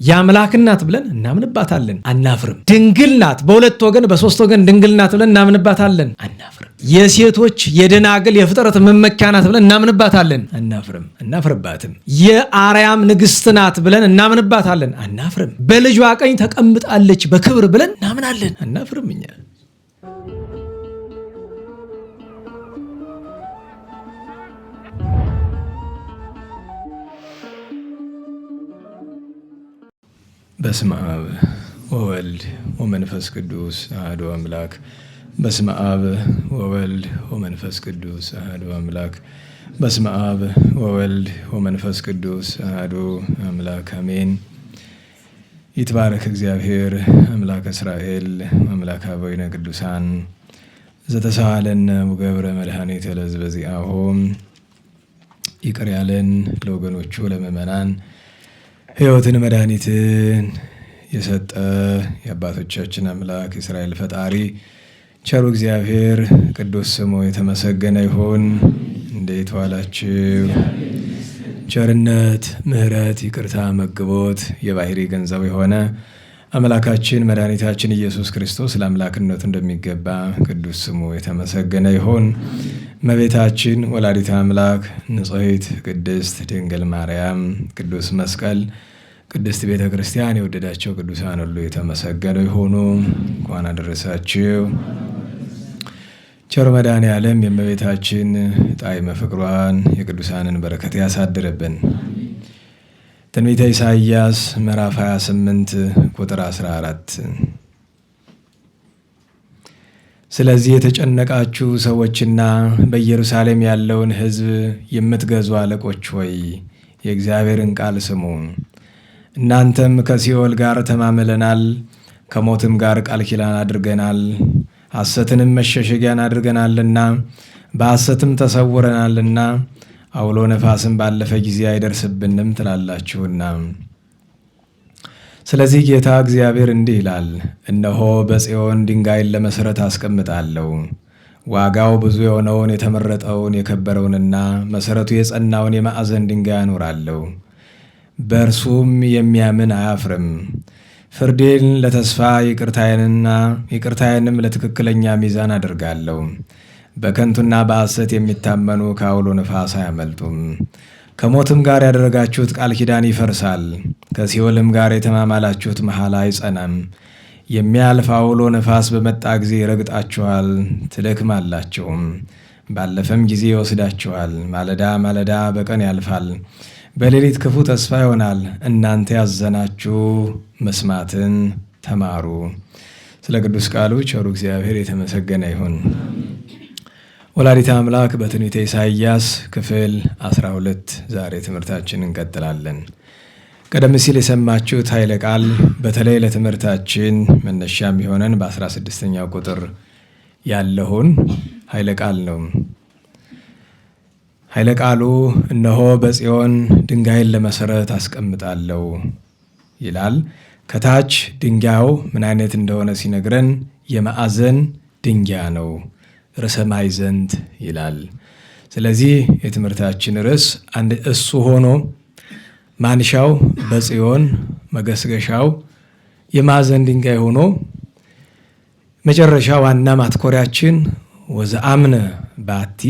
የአምላክ ናት ብለን እናምንባታለን፣ አናፍርም። ድንግል ናት፣ በሁለት ወገን በሶስት ወገን ድንግል ናት ብለን እናምንባታለን፣ አናፍርም። የሴቶች የደናግል የፍጥረት መመኪያ ናት ብለን እናምንባታለን፣ አናፍርም፣ አናፍርባትም። የአርያም ንግሥት ናት ብለን እናምንባታለን፣ አናፍርም። በልጇ ቀኝ ተቀምጣለች በክብር ብለን እናምናለን፣ አናፍርም። እኛ በስመ አብ ወወልድ ወመንፈስ ቅዱስ አሐዱ አምላክ። በስመ አብ ወወልድ ወመንፈስ ቅዱስ አሐዱ አምላክ። በስመ አብ ወወልድ ወመንፈስ ቅዱስ አሐዱ አምላክ አሜን። ይትባረክ እግዚአብሔር አምላከ እስራኤል አምላከ አበዊነ ቅዱሳን ዘተሳሃለነ ወገብረ መድኃኒተ ለሕዝበ ዚአሁ። ይቅር ያለን ለወገኖቹ ለምእመናን ሕይወትን መድኃኒትን የሰጠ የአባቶቻችን አምላክ የእስራኤል ፈጣሪ ቸሩ እግዚአብሔር ቅዱስ ስሙ የተመሰገነ ይሁን። እንዴት ዋላችሁ? ቸርነት፣ ምሕረት፣ ይቅርታ፣ መግቦት የባህሪ ገንዘብ የሆነ አምላካችን መድኃኒታችን ኢየሱስ ክርስቶስ ለአምላክነቱ እንደሚገባ ቅዱስ ስሙ የተመሰገነ ይሁን። እመቤታችን ወላዲተ አምላክ ንጽሕት ቅድስት ድንግል ማርያም፣ ቅዱስ መስቀል፣ ቅድስት ቤተ ክርስቲያን የወደዳቸው ቅዱሳን ሁሉ የተመሰገኑ ይሁኑ። እንኳን አደረሳችሁ። ቸር መድኃኔዓለም የእመቤታችን ጣዕመ ፍቅሯን የቅዱሳንን በረከት ያሳድርብን። ትንቢተ ኢሳይያስ ምዕራፍ 28 ቁጥር 14። ስለዚህ የተጨነቃችሁ ሰዎችና በኢየሩሳሌም ያለውን ሕዝብ የምትገዙ አለቆች ሆይ የእግዚአብሔርን ቃል ስሙ። እናንተም ከሲኦል ጋር ተማምለናል፣ ከሞትም ጋር ቃል ኪዳን አድርገናል፣ ሐሰትንም መሸሸጊያን አድርገናልና በሐሰትም ተሰውረናልና አውሎ ነፋስም ባለፈ ጊዜ አይደርስብንም ትላላችሁና። ስለዚህ ጌታ እግዚአብሔር እንዲህ ይላል፣ እነሆ በጽዮን ድንጋይን ለመሠረት አስቀምጣለሁ፣ ዋጋው ብዙ የሆነውን የተመረጠውን የከበረውንና መሠረቱ የጸናውን የማዕዘን ድንጋይ አኖራለሁ። በእርሱም የሚያምን አያፍርም። ፍርዴን ለተስፋ ይቅርታዬንም ለትክክለኛ ሚዛን አድርጋለሁ። በከንቱና በሐሰት የሚታመኑ ከአውሎ ነፋስ አያመልጡም። ከሞትም ጋር ያደረጋችሁት ቃል ኪዳን ይፈርሳል፣ ከሲኦልም ጋር የተማማላችሁት መሐላ አይጸናም። የሚያልፍ አውሎ ነፋስ በመጣ ጊዜ ይረግጣችኋል፣ ትደክማላችሁም፣ ባለፈም ጊዜ ይወስዳችኋል። ማለዳ ማለዳ በቀን ያልፋል፣ በሌሊት ክፉ ተስፋ ይሆናል። እናንተ ያዘናችሁ መስማትን ተማሩ። ስለ ቅዱስ ቃሉ ቸሩ እግዚአብሔር የተመሰገነ ይሁን። ወላዲተ አምላክ በትንቢተ ኢሳይያስ ክፍል 12 ዛሬ ትምህርታችን እንቀጥላለን። ቀደም ሲል የሰማችሁት ኃይለ ቃል በተለይ ለትምህርታችን መነሻ የሚሆነን በ16ኛው ቁጥር ያለውን ኃይለ ቃል ነው። ኃይለ ቃሉ እነሆ በጽዮን ድንጋይን ለመሠረት አስቀምጣለሁ ይላል። ከታች ድንጋዩ ምን አይነት እንደሆነ ሲነግረን የማዕዘን ድንጋይ ነው፣ ርዕሰ ማዕዘንት ይላል። ስለዚህ የትምህርታችን ርዕስ እሱ ሆኖ ማንሻው በጽዮን መገስገሻው የማዕዘን ድንጋይ ሆኖ መጨረሻ ዋና ማትኮሪያችን ወዘአምነ ባቲ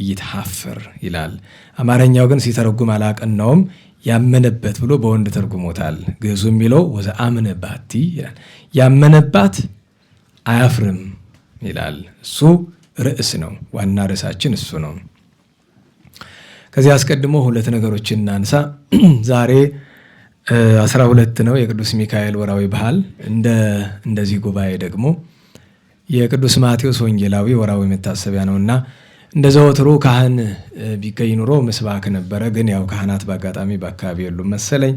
ኢይትሐፈር ይላል። አማርኛው ግን ሲተረጉም አላቀናውም፣ ያመነበት ብሎ በወንድ ተርጉሞታል። ግዕዙ የሚለው ወዘአምነ ባቲ ይላል። ያመነባት አያፍርም ይላል። እሱ ርዕስ ነው። ዋና ርዕሳችን እሱ ነው። ከዚህ አስቀድሞ ሁለት ነገሮችን እናንሳ። ዛሬ 12 ነው የቅዱስ ሚካኤል ወራዊ በዓል። እንደዚህ ጉባኤ ደግሞ የቅዱስ ማቴዎስ ወንጌላዊ ወራዊ መታሰቢያ ነውና እንደ ዘወትሩ ካህን ቢገኝ ኑሮ ምስባክ ነበረ። ግን ያው ካህናት በአጋጣሚ በአካባቢ የሉም መሰለኝ።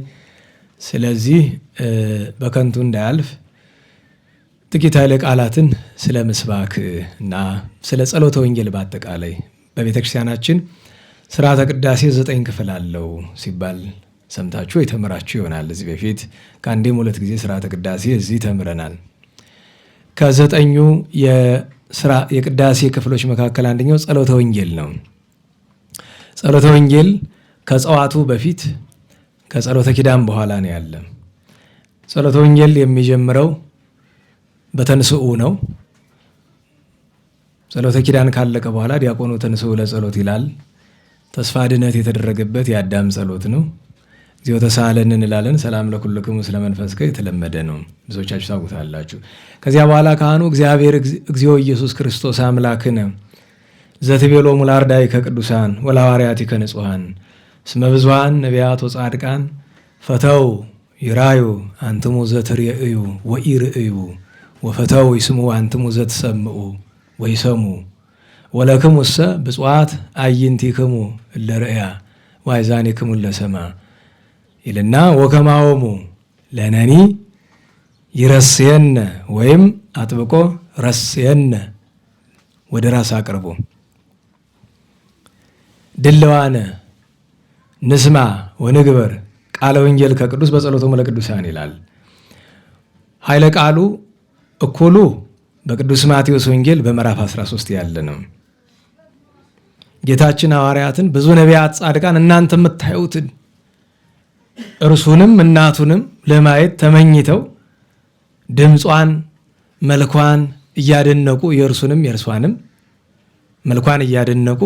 ስለዚህ በከንቱ እንዳያልፍ ጥቂት ኃይለ ቃላትን ስለ ምስባክ እና ስለ ጸሎተ ወንጌል በአጠቃላይ በቤተክርስቲያናችን ስርዓተ ቅዳሴ 9 ክፍል አለው ሲባል ሰምታችሁ የተመራችሁ ይሆናል። እዚህ በፊት ከአንዴም 2 ጊዜ ስርዓተ ቅዳሴ እዚህ ተምረናል። ከ9ኙ የቅዳሴ ክፍሎች መካከል አንደኛው ጸሎተ ወንጌል ነው። ጸሎተ ወንጌል ከጸዋቱ በፊት ከጸሎተ ኪዳን በኋላ ነው ያለ። ጸሎተ ወንጌል የሚጀምረው በተንስኡ ነው። ጸሎተ ኪዳን ካለቀ በኋላ ዲያቆኑ ተንስኡ ለጸሎት ይላል። ተስፋ ድነት የተደረገበት የአዳም ጸሎት ነው። እግዚኦ ተሳሃለን እንላለን። ሰላም ለኩልክሙ ስለመንፈስከ የተለመደ ነው፣ ብዙዎቻችሁ ታውቁታላችሁ። ከዚያ በኋላ ካህኑ እግዚአብሔር እግዚኦ ኢየሱስ ክርስቶስ አምላክነ ዘትቤሎሙ ለአርዳኢከ ቅዱሳን ወለሐዋርያቲከ ንጹሐን እስመ ብዙኃን ነቢያት ወጻድቃን ፈተው ይራዩ አንትሙ ዘትርእዩ ወኢርእዩ ወፈተው ይስምዑ አንትሙ ዘትሰምዑ ወይሰሙ ወለክሙሰ ብፁዓት አዕይንቲክሙ እለ ርእያ ወአእዛኒክሙ እለ ሰምዓ ይልና ወከማሆሙ ለነኒ ይረስየነ ወይም አጥብቆ ረስየነ ወደ ራስ አቅርቦ ድልዋነ ንስማ ወንግበር ቃለ ወንጌል ከቅዱስ በጸሎቶሙ ለቅዱሳን ይላል። ኃይለ ቃሉ እኩሉ በቅዱስ ማቴዎስ ወንጌል በምዕራፍ 13 ያለ ነው። ጌታችን ሐዋርያትን ብዙ ነቢያት፣ ጻድቃን እናንተ የምታዩትን እርሱንም እናቱንም ለማየት ተመኝተው ድምጿን መልኳን እያደነቁ የእርሱንም የእርሷንም መልኳን እያደነቁ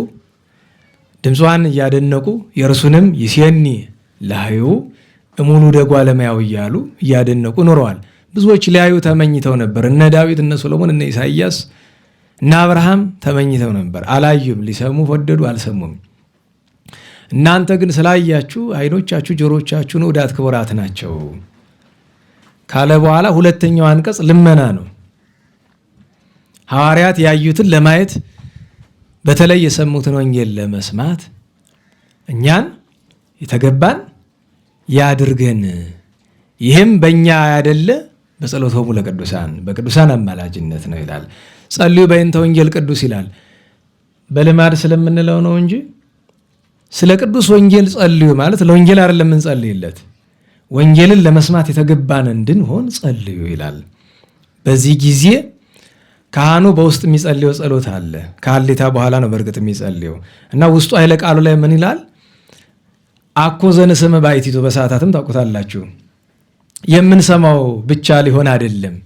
ድምጿን እያደነቁ የእርሱንም ይሴኒ ላዩ እሙሉ ደጓ ለማያው እያሉ እያደነቁ ኖረዋል። ብዙዎች ሊያዩ ተመኝተው ነበር። እነ ዳዊት፣ እነ ሶሎሞን፣ እነ ኢሳይያስ፣ እነ አብርሃም ተመኝተው ነበር። አላዩም። ሊሰሙ ወደዱ፣ አልሰሙም። እናንተ ግን ስላያችሁ ዓይኖቻችሁ ጆሮቻችሁ ንዑዳት ክቡራት ናቸው ካለ በኋላ ሁለተኛው አንቀጽ ልመና ነው። ሐዋርያት ያዩትን ለማየት በተለይ የሰሙትን ወንጌል ለመስማት እኛን የተገባን ያድርገን። ይህም በእኛ ያደለ በጸሎቶሙ ለቅዱሳን በቅዱሳን አማላጅነት ነው ይላል። ጸልዩ በእንተ ወንጌል ቅዱስ ይላል። በልማድ ስለምንለው ነው እንጂ ስለ ቅዱስ ወንጌል ጸልዩ ማለት ለወንጌል አይደለም እንጸልይለት፣ ወንጌልን ለመስማት የተገባን እንድንሆን ጸልዩ ይላል። በዚህ ጊዜ ካህኑ በውስጥ የሚጸልየው ጸሎት አለ። ከሀሌታ በኋላ ነው በእርግጥ የሚጸልየው እና ውስጡ ኃይለ ቃሉ ላይ ምን ይላል? አኮ ዘንስም ባሕቲቱ በሰዓታትም ታውቁታላችሁ። የምንሰማው ብቻ ሊሆን አይደለም፣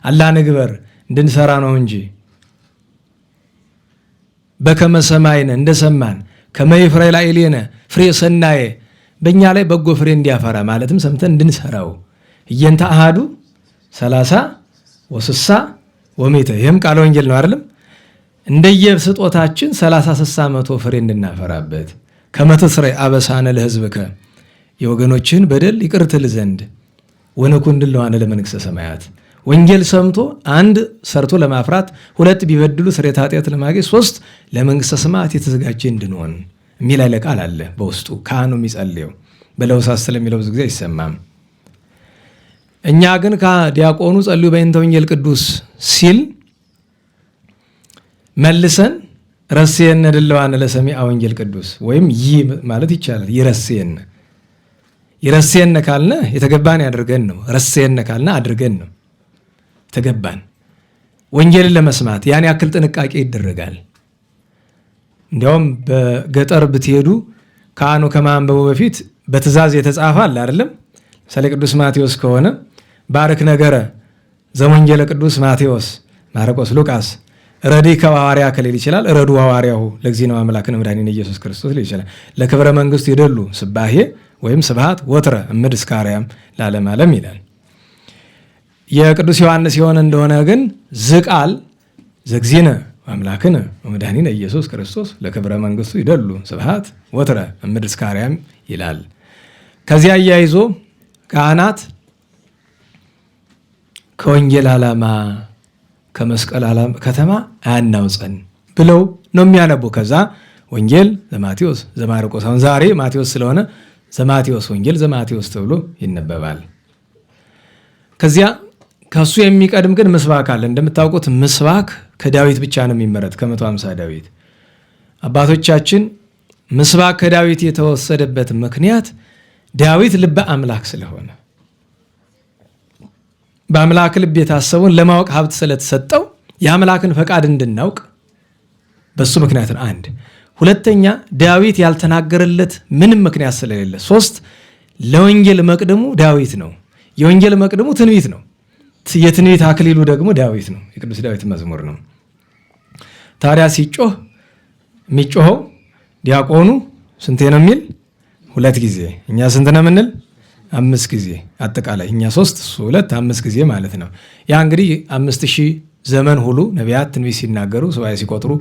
አላ ንግበር እንድንሰራ ነው እንጂ በከመ ሰማይነ እንደሰማን ከመ ይፍረይ ላዕሌነ ፍሬ ሰናየ በእኛ ላይ በጎ ፍሬ እንዲያፈራ ማለትም ሰምተን እንድንሰራው እየንተ አሃዱ 30 ወ60 ወሜተ ይህም ቃለ ወንጌል ነው አይደለም? እንደየስጦታችን 30 60 መቶ ፍሬ እንድናፈራበት ከመ ትስረይ አበሳነ ለሕዝብከ የወገኖችህን በደል ይቅር ትል ዘንድ ወነኩን ድለዋነ ለመንግሥተ ሰማያት ወንጌል ሰምቶ አንድ ሰርቶ ለማፍራት፣ ሁለት ቢበድሉ ስርየተ ኃጢአት ለማግኘት፣ 3 ለመንግሥተ ሰማያት የተዘጋጀ እንድንሆን የሚል ኃይለ ቃል አለ በውስጡ። ካህኑ የሚጸልየው በለውሳት ስለሚለው ብዙ ጊዜ አይሰማም። እኛ ግን ከዲያቆኑ ጸልዩ በእንተ ወንጌል ቅዱስ ሲል መልሰን ረስየነ ድለዋነ ለሰሚዐ ወንጌል ቅዱስ ወይም ይህ ማለት ይቻላል። ይረስየነ ካልነ የተገባን ያድርገን ነው። ረስየነ ካልነ አድርገን ነው ተገባን። ወንጌልን ለመስማት ያን ያክል ጥንቃቄ ይደረጋል። እንዲያውም በገጠር ብትሄዱ ካህኑ ከማንበቡ በፊት በትእዛዝ የተጻፈ አለ አይደለም? ምሳሌ ቅዱስ ማቴዎስ ከሆነ ባርክ ነገረ ዘወንጌለ ቅዱስ ማቴዎስ፣ ማርቆስ፣ ሉቃስ ረዲከ ሐዋርያ ከሊል ይችላል። ረዱ ሐዋርያሁ ለእግዚእነ አምላክነ መድኃኒነ ኢየሱስ ክርስቶስ ሊል ይችላል። ለክብረ መንግሥቱ ይደሉ ስባሄ ወይም ስብሐት ወትረ እምድ እስከ አርያም ለዓለመ ዓለም ይላል። የቅዱስ ዮሐንስ የሆነ እንደሆነ ግን ዝቃል ዘእግዚእነ አምላክነ መድኃኒነ ኢየሱስ ክርስቶስ ለክብረ መንግሥቱ ይደሉ ስብሐት ወትረ እምድ እስከ አርያም ይላል። ከዚያ አያይዞ ካህናት ከወንጌል ዓላማ ከመስቀል ዓላማ ከተማ አያናውፀን ብለው ነው የሚያነቡ። ከዛ ወንጌል ዘማቴዎስ ዘማርቆስ፣ አሁን ዛሬ ማቴዎስ ስለሆነ ዘማቴዎስ ወንጌል ዘማቴዎስ ተብሎ ይነበባል። ከዚያ ከሱ የሚቀድም ግን ምስባክ አለ። እንደምታውቁት ምስባክ ከዳዊት ብቻ ነው የሚመረጥ ከ150 ዳዊት። አባቶቻችን ምስባክ ከዳዊት የተወሰደበት ምክንያት ዳዊት ልበ አምላክ ስለሆነ በአምላክ ልብ የታሰበውን ለማወቅ ሀብት ስለተሰጠው የአምላክን ፈቃድ እንድናውቅ በሱ ምክንያት ነው። አንድ ሁለተኛ ዳዊት ያልተናገረለት ምንም ምክንያት ስለሌለ፣ 3 ለወንጌል መቅደሙ ዳዊት ነው። የወንጌል መቅድሙ ትንቢት ነው። የትንቢት አክሊሉ ደግሞ ዳዊት ነው፣ የቅዱስ ዳዊት መዝሙር ነው። ታዲያ ሲጮህ የሚጮኸው ዲያቆኑ ስንቴ ነው የሚል? 2 ጊዜ። እኛ ስንት ነው የምንል? 5 ጊዜ። አጠቃላይ እኛ 3 እሱ 2 5 ጊዜ ማለት ነው። ያ እንግዲህ 5000 ዘመን ሁሉ ነቢያት ትንቢት ሲናገሩ ሱባኤ ሲቆጥሩ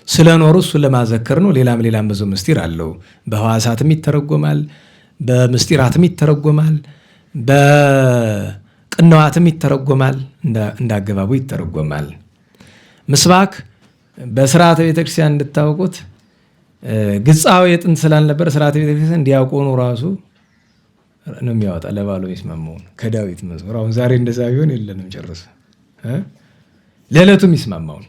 ስለኖሩ እሱን ለማዘከር ነው። ሌላም ብዙ ምስጢር አለው። በሕዋሳትም ይተረጎማል፣ በምስጢራትም ይተረጎማል፣ በቅንዋትም ይተረጎማል፣ እንዳገባቡ ይተረጎማል። ምስባክ በስርዓተ ቤተክርስቲያን እንድታውቁት ግጻዊ የጥንት ስላልነበረ ስርዓተ ቤተክርስቲያን ዲያቆኑ ራሱ ነው የሚያወጣ ለባሉ የሚስማማውን ከዳዊት መዝሙር። አሁን ዛሬ እንደዛ ቢሆን የለንም ጨርሰ ለዕለቱ የሚስማማውን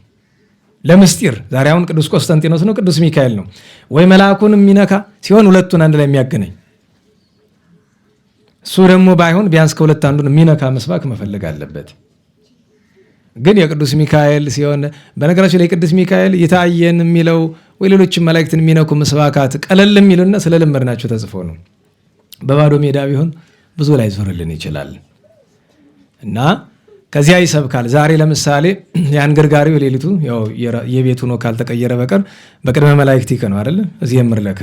ለምስጢር ዛሬ አሁን ቅዱስ ቆስጠንጢኖስ ነው ቅዱስ ሚካኤል ነው ወይ መልአኩን የሚነካ ሲሆን ሁለቱን አንድ ላይ የሚያገናኝ እሱ ደግሞ ባይሆን ቢያንስ ከሁለት አንዱን የሚነካ መስባክ መፈለግ አለበት። ግን የቅዱስ ሚካኤል ሲሆን በነገራችን ላይ ቅዱስ ሚካኤል የታየን የሚለው ወይ ሌሎችም መላእክትን የሚነኩ መስባካት ቀለል የሚሉና ስለለመድናቸው ተጽፎ ነው። በባዶ ሜዳ ቢሆን ብዙ ላይ ዞርልን ይችላል እና ከዚያ ይሰብካል። ዛሬ ለምሳሌ ያን ገርጋሪው ሌሊቱ ያው የቤቱ ነው ካልተቀየረ በቀር በቅድመ መላእክት ነው አይደል? እዚህ የምርለከ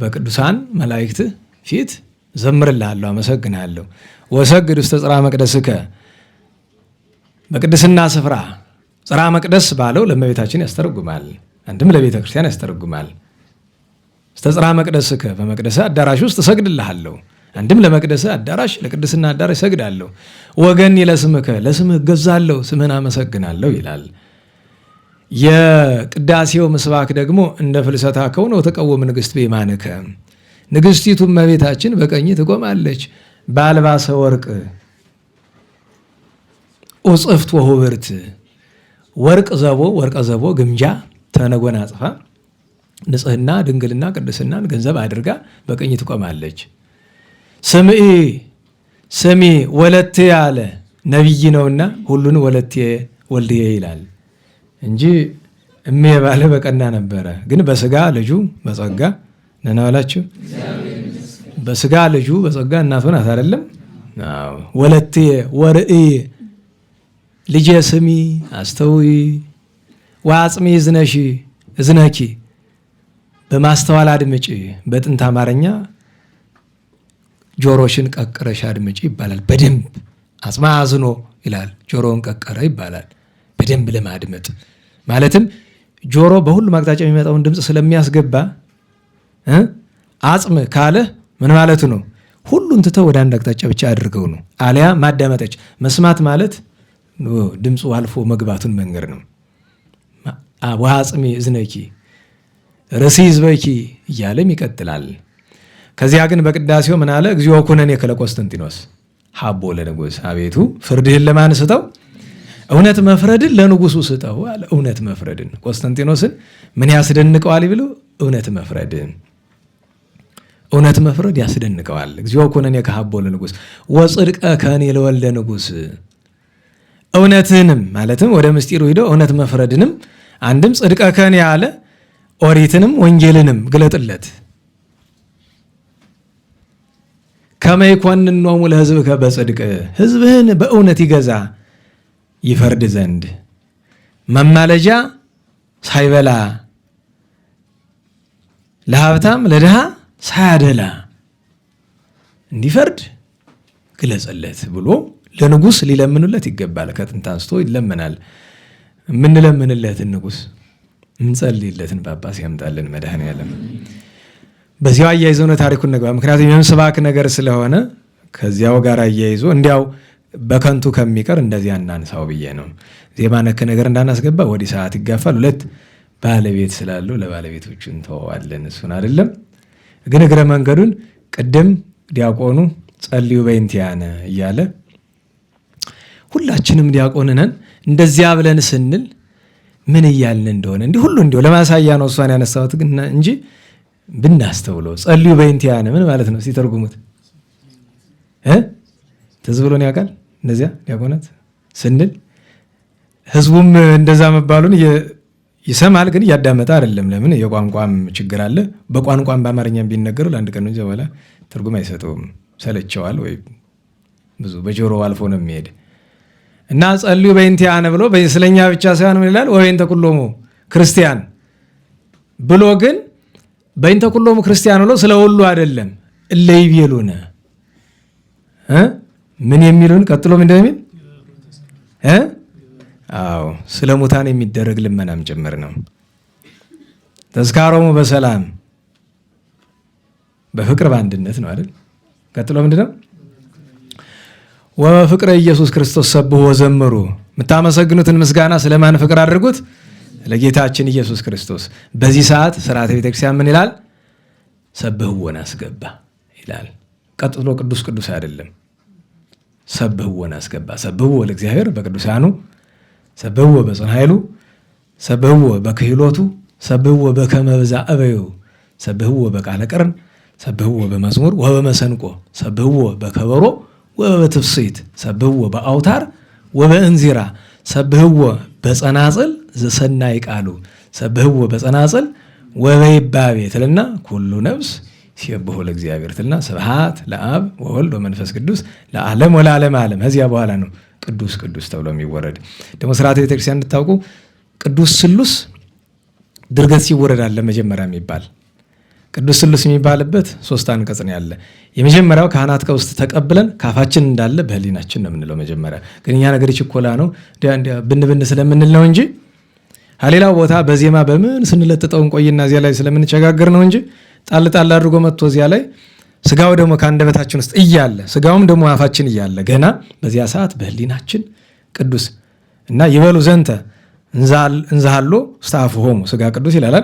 በቅዱሳን መላእክት ፊት ዘምርልሃለሁ፣ አመሰግናለሁ። ወሰግድ ውስተ ጽርሐ መቅደስከ በቅድስና ስፍራ ጽርሐ መቅደስ ባለው ለእመቤታችን ያስተረጉማል። አንድም ለቤተ ክርስቲያን ያስተረጉማል። ውስተ ጽርሐ መቅደስከ በመቅደስ አዳራሽ ውስጥ እሰግድልሃለሁ። አንድም ለመቅደስ አዳራሽ ለቅድስና አዳራሽ እሰግዳለሁ። ወገን ለስምከ ለስምህ እገዛለሁ፣ ስምህን አመሰግናለሁ ይላል። የቅዳሴው ምስባክ ደግሞ እንደ ፍልሰታ ከሆነ ወተቀወም ንግሥት በየማንከ ንግሥቲቱ እመቤታችን በቀኝ ትቆማለች። በአልባሰ ወርቅ ኡጽፍት ወሁብርት ወርቀ ዘቦ ግምጃ ተነጎናጽፋ ንጽህና ድንግልና ቅድስናን ገንዘብ አድርጋ በቀኝ ትቆማለች። ስሚ ወለቴ ያለ ነቢይ ነውና ሁሉን ወለቴ ወልድዬ ይላል እንጂ እሜ ባለ በቀና ነበረ። ግን በስጋ ልጁ በጸጋ ነናላችሁ በስጋ ልጁ በጸጋ እናቱ ናት አይደለም? ወለቴ ወርኢ ልጄ ስሚ አስተውይ ወአጽሚ እዝነኪ በማስተዋል አድምጪ። በጥንት አማርኛ ጆሮሽን ቀቅረሽ አድምጪ ይባላል። በደንብ አጽማ አዝኖ ይላል፣ ጆሮውን ቀቀረ ይባላል። በደንብ ለማድመጥ ማለትም ጆሮ በሁሉም አቅጣጫ የሚመጣውን ድምፅ ስለሚያስገባ አጽም ካለ ምን ማለቱ ነው? ሁሉን ትተው ወደ አንድ አቅጣጫ ብቻ አድርገው ነው። አሊያ ማዳመጠች መስማት ማለት ድምፁ አልፎ መግባቱን መንገድ ነው። ወአጽሚ እዝነኪ ርእሲ ህዝበኪ እያለም ይቀጥላል። ከዚያ ግን በቅዳሴው ምን አለ? እግዚኦ ኩነኔ ከለ ቆስጠንጢኖስ ሀቦ ለንጉሥ፣ አቤቱ ፍርድህን ለማን ስጠው? እውነት መፍረድን ለንጉሱ ስጠው አለ። እውነት መፍረድን ቆስጠንጢኖስን ምን ያስደንቀዋል ብሎ እውነት መፍረድ ያስደንቀዋል። እግዚኦ ኩነኔ ከሀቦ ለንጉሥ ወጽድቀ ከኔ ለወልደ ንጉሥ። እውነትንም ማለትም ወደ ምስጢሩ ሂደው እውነት መፍረድንም አንድም ጽድቀ ከኔ ያለ ኦሪትንም ወንጌልንም ግለጥለት። ከመ ይኰንኖሙ ለሕዝብከ በጽድቅ ሕዝብህን በእውነት ይገዛ ይፈርድ ዘንድ መማለጃ ሳይበላ ለሀብታም ለድሃ ሳያደላ እንዲፈርድ ግለጽለት ብሎ ለንጉሥ ሊለምኑለት ይገባል። ከጥንት አንስቶ ይለመናል። የምንለምንለትን ንጉሥ እንጸልይለትን ጳጳስ ያምጣልን መድኃኔዓለም። በዚያው አያይዘው ነው ታሪኩን ነገባ። ምክንያቱም የምስባክ ነገር ስለሆነ ከዚያው ጋር አያይዞ እንዲያው በከንቱ ከሚቀር እንደዚያ እናንሳው ብዬ ነው። ዜማ ነክ ነገር እንዳናስገባ ወዲህ ሰዓት ይጋፋል። 2 ባለቤት ስላለው ለባለቤቶቹ እንተዋለን። እሱን አይደለም ግን እግረ መንገዱን ቅድም ዲያቆኑ ጸልዩ በእንቲአነ እያለ ሁላችንም ዲያቆን ነን እንደዚያ ብለን ስንል ምን እያልን እንደሆነ እንዲህ ሁሉ እንዲሁ ለማሳያ ነው እሷን ያነሳሁት ግን እንጂ ብናስተውለው ጸልዩ በእንቲአነ ምን ማለት ነው ሲተርጉሙት ትዝ ብሎን ያውቃል? እንደዚያ ዲያቆናት ስንል ህዝቡም እንደዛ መባሉን ይሰማል፣ ግን እያዳመጠ አይደለም። ለምን? የቋንቋም ችግር አለ። በቋንቋም በአማርኛም ቢነገሩ ለአንድ ቀን እንጂ በኋላ ትርጉም አይሰጠውም፣ ሰለቸዋል ወይ ብዙ በጆሮ አልፎ ነው የሚሄድ እና ጸልዩ በእንቲአነ ብሎ ስለኛ ብቻ ሳይሆን ምን ይላል? ወበእንተ ኩሎሙ ክርስቲያን ብሎ ግን በእንተ ኩሎሙ ክርስቲያን ብሎ ስለ ሁሉ አይደለም። እለ ይቤሉነ ምን የሚሉን ቀጥሎ ምን እንደሚል አዎ ስለ ሙታን የሚደረግ ልመናም ጭምር ነው። ተዝካሮሙ በሰላም በፍቅር በአንድነት ነው አይደል? ቀጥሎ ምንድነው? ወበፍቅረ ኢየሱስ ክርስቶስ ሰብሖ ወዘምሩ። የምታመሰግኑትን ምስጋና ስለማን ፍቅር አድርጉት? ለጌታችን ኢየሱስ ክርስቶስ። በዚህ ሰዓት ሥርዓተ ቤተክርስቲያን ምን ይላል? ሰብሕዎን አስገባ ይላል። ቀጥሎ ቅዱስ ቅዱስ አይደለም፣ ሰብሕዎን አስገባ። ሰብሕዎ ለእግዚአብሔር በቅዱሳኑ፣ ሰብሕዎ በጽንዕ ኃይሉ፣ ሰብሕዎ በክህሎቱ፣ ሰብሕዎ በከመ በዛዕበዩ፣ ሰብሕዎ በቃለ ቀርን፣ ሰብሕዎ በመዝሙር ወበመሰንቆ፣ ሰብሕዎ በከበሮ ወበትፍሲት፣ ሰብሕዎ በአውታር ወበእንዚራ፣ ሰብሕዎ በጸናጽል ዘሰናይ ቃሉ፣ ሰብሕዎ በጸናጽል ወበይባቤ ትልና ኩሉ ነፍስ ሲሰብሖ ለእግዚአብሔር ትልና ስብሐት ለአብ ወወልድ ወመንፈስ ቅዱስ ለዓለም ወለዓለመ ዓለም። ከዚያ በኋላ ነው ቅዱስ ቅዱስ ተብሎ የሚወረድ። ደግሞ ሥርዓተ ቤተክርስቲያን እንድታውቁ ቅዱስ ስሉስ ድርገት ሲወረድ አለ መጀመሪያ የሚባል ቅዱስ ስሉስ የሚባልበት 3 አንቀጽ ነው ያለ። የመጀመሪያው ካህናት ከውስጥ ተቀብለን ካፋችን እንዳለ በህሊናችን ነው የምንለው። መጀመሪያ ግን እኛ ነገር ችኮላ ነው ብን ስለምንል ነው እንጂ ሌላው ቦታ በዜማ በምን ስንለጥጠው እንቆይና እዚያ ላይ ስለምንቸጋገር ነው እንጂ ጣል ጣል አድርጎ መጥቶ እዚያ ላይ ስጋው ደግሞ ከአንደበታችን ውስጥ እያለ ስጋውም ደግሞ አፋችን እያለ ገና በዚያ ሰዓት በህሊናችን ቅዱስ እና ይበሉ ዘንተ እንዛሃሎ ውስተ አፍሆሙ ስጋ ቅዱስ ይላል።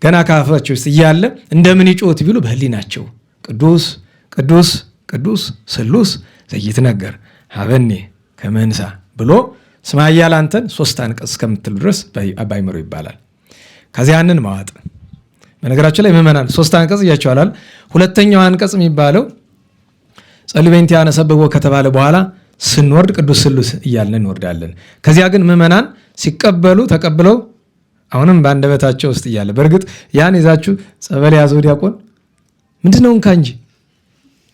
ገና ከአፋቸው ውስጥ እያለ እንደምን ይጮት ቢሉ በህሊናቸው ቅዱስ ቅዱስ ቅዱስ ስሉስ ዘይትነገር ሀበኔ ከመንሳ ብሎ ስማ እያለ አንተን 3 አንቀጽ እስከምትሉ ድረስ በአይምሮ ይባላል። ከዚያንን ማዋጥ በነገራችን ላይ ምእመናን 3 አንቀጽ እያቸዋላል። ሁለተኛው አንቀጽ የሚባለው ጸልዩ በእንቲአነ ሰብሕዎ ከተባለ በኋላ ስንወርድ ቅዱስ ስሉስ እያልን እንወርዳለን። ከዚያ ግን ምእመናን ሲቀበሉ ተቀብለው አሁንም በአንደበታቸው ውስጥ እያለ በእርግጥ ያን ይዛችሁ ጸበል ያዘው ዲያቆን ምንድነው እንካ እንጂ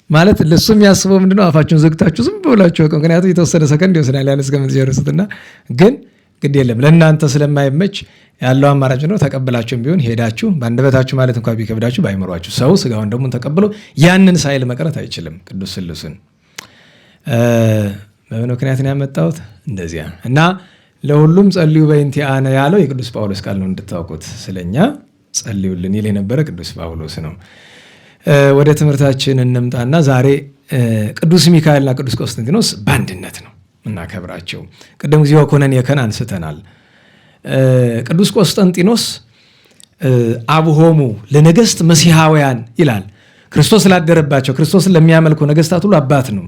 ማለት ለሱ የሚያስበው ምንድነው? አፋችሁን ዘግታችሁ ዝም ብላችሁ ምክንያቱም የተወሰነ ሰከንድ ይወስዳል ያን እስከምትጨርሱትና ግን ግድ የለም ለእናንተ ስለማይመች ያለው አማራጭ ነው። ተቀብላችሁም ቢሆን ሄዳችሁ በአንደበታችሁ ማለት እንኳን ቢከብዳችሁ ባይመሯችሁ ሰው ስጋውን ደግሞ ተቀብሎ ያንን ሳይል መቅረት አይችልም። ቅዱስ ስሉስን በምን ምክንያት ነው ያመጣሁት? እንደዚያ እና ለሁሉም ጸልዩ በእንቲአነ ያለው የቅዱስ ጳውሎስ ቃል ነው እንድታውቁት። ስለኛ ጸልዩልን ይል የነበረ ቅዱስ ጳውሎስ ነው። ወደ ትምህርታችን እንምጣና ዛሬ ቅዱስ ሚካኤልና ቅዱስ ቆስጠንጢኖስ በአንድነት ነው እናከብራቸው። ቅድም ጊዜ ኮነን የከን አንስተናል። ቅዱስ ቆስጠንጢኖስ አብሆሙ ለነገስት መሲሐውያን ይላል። ክርስቶስ ላደረባቸው ክርስቶስን ለሚያመልኩ ነገስታት ሁሉ አባት ነው።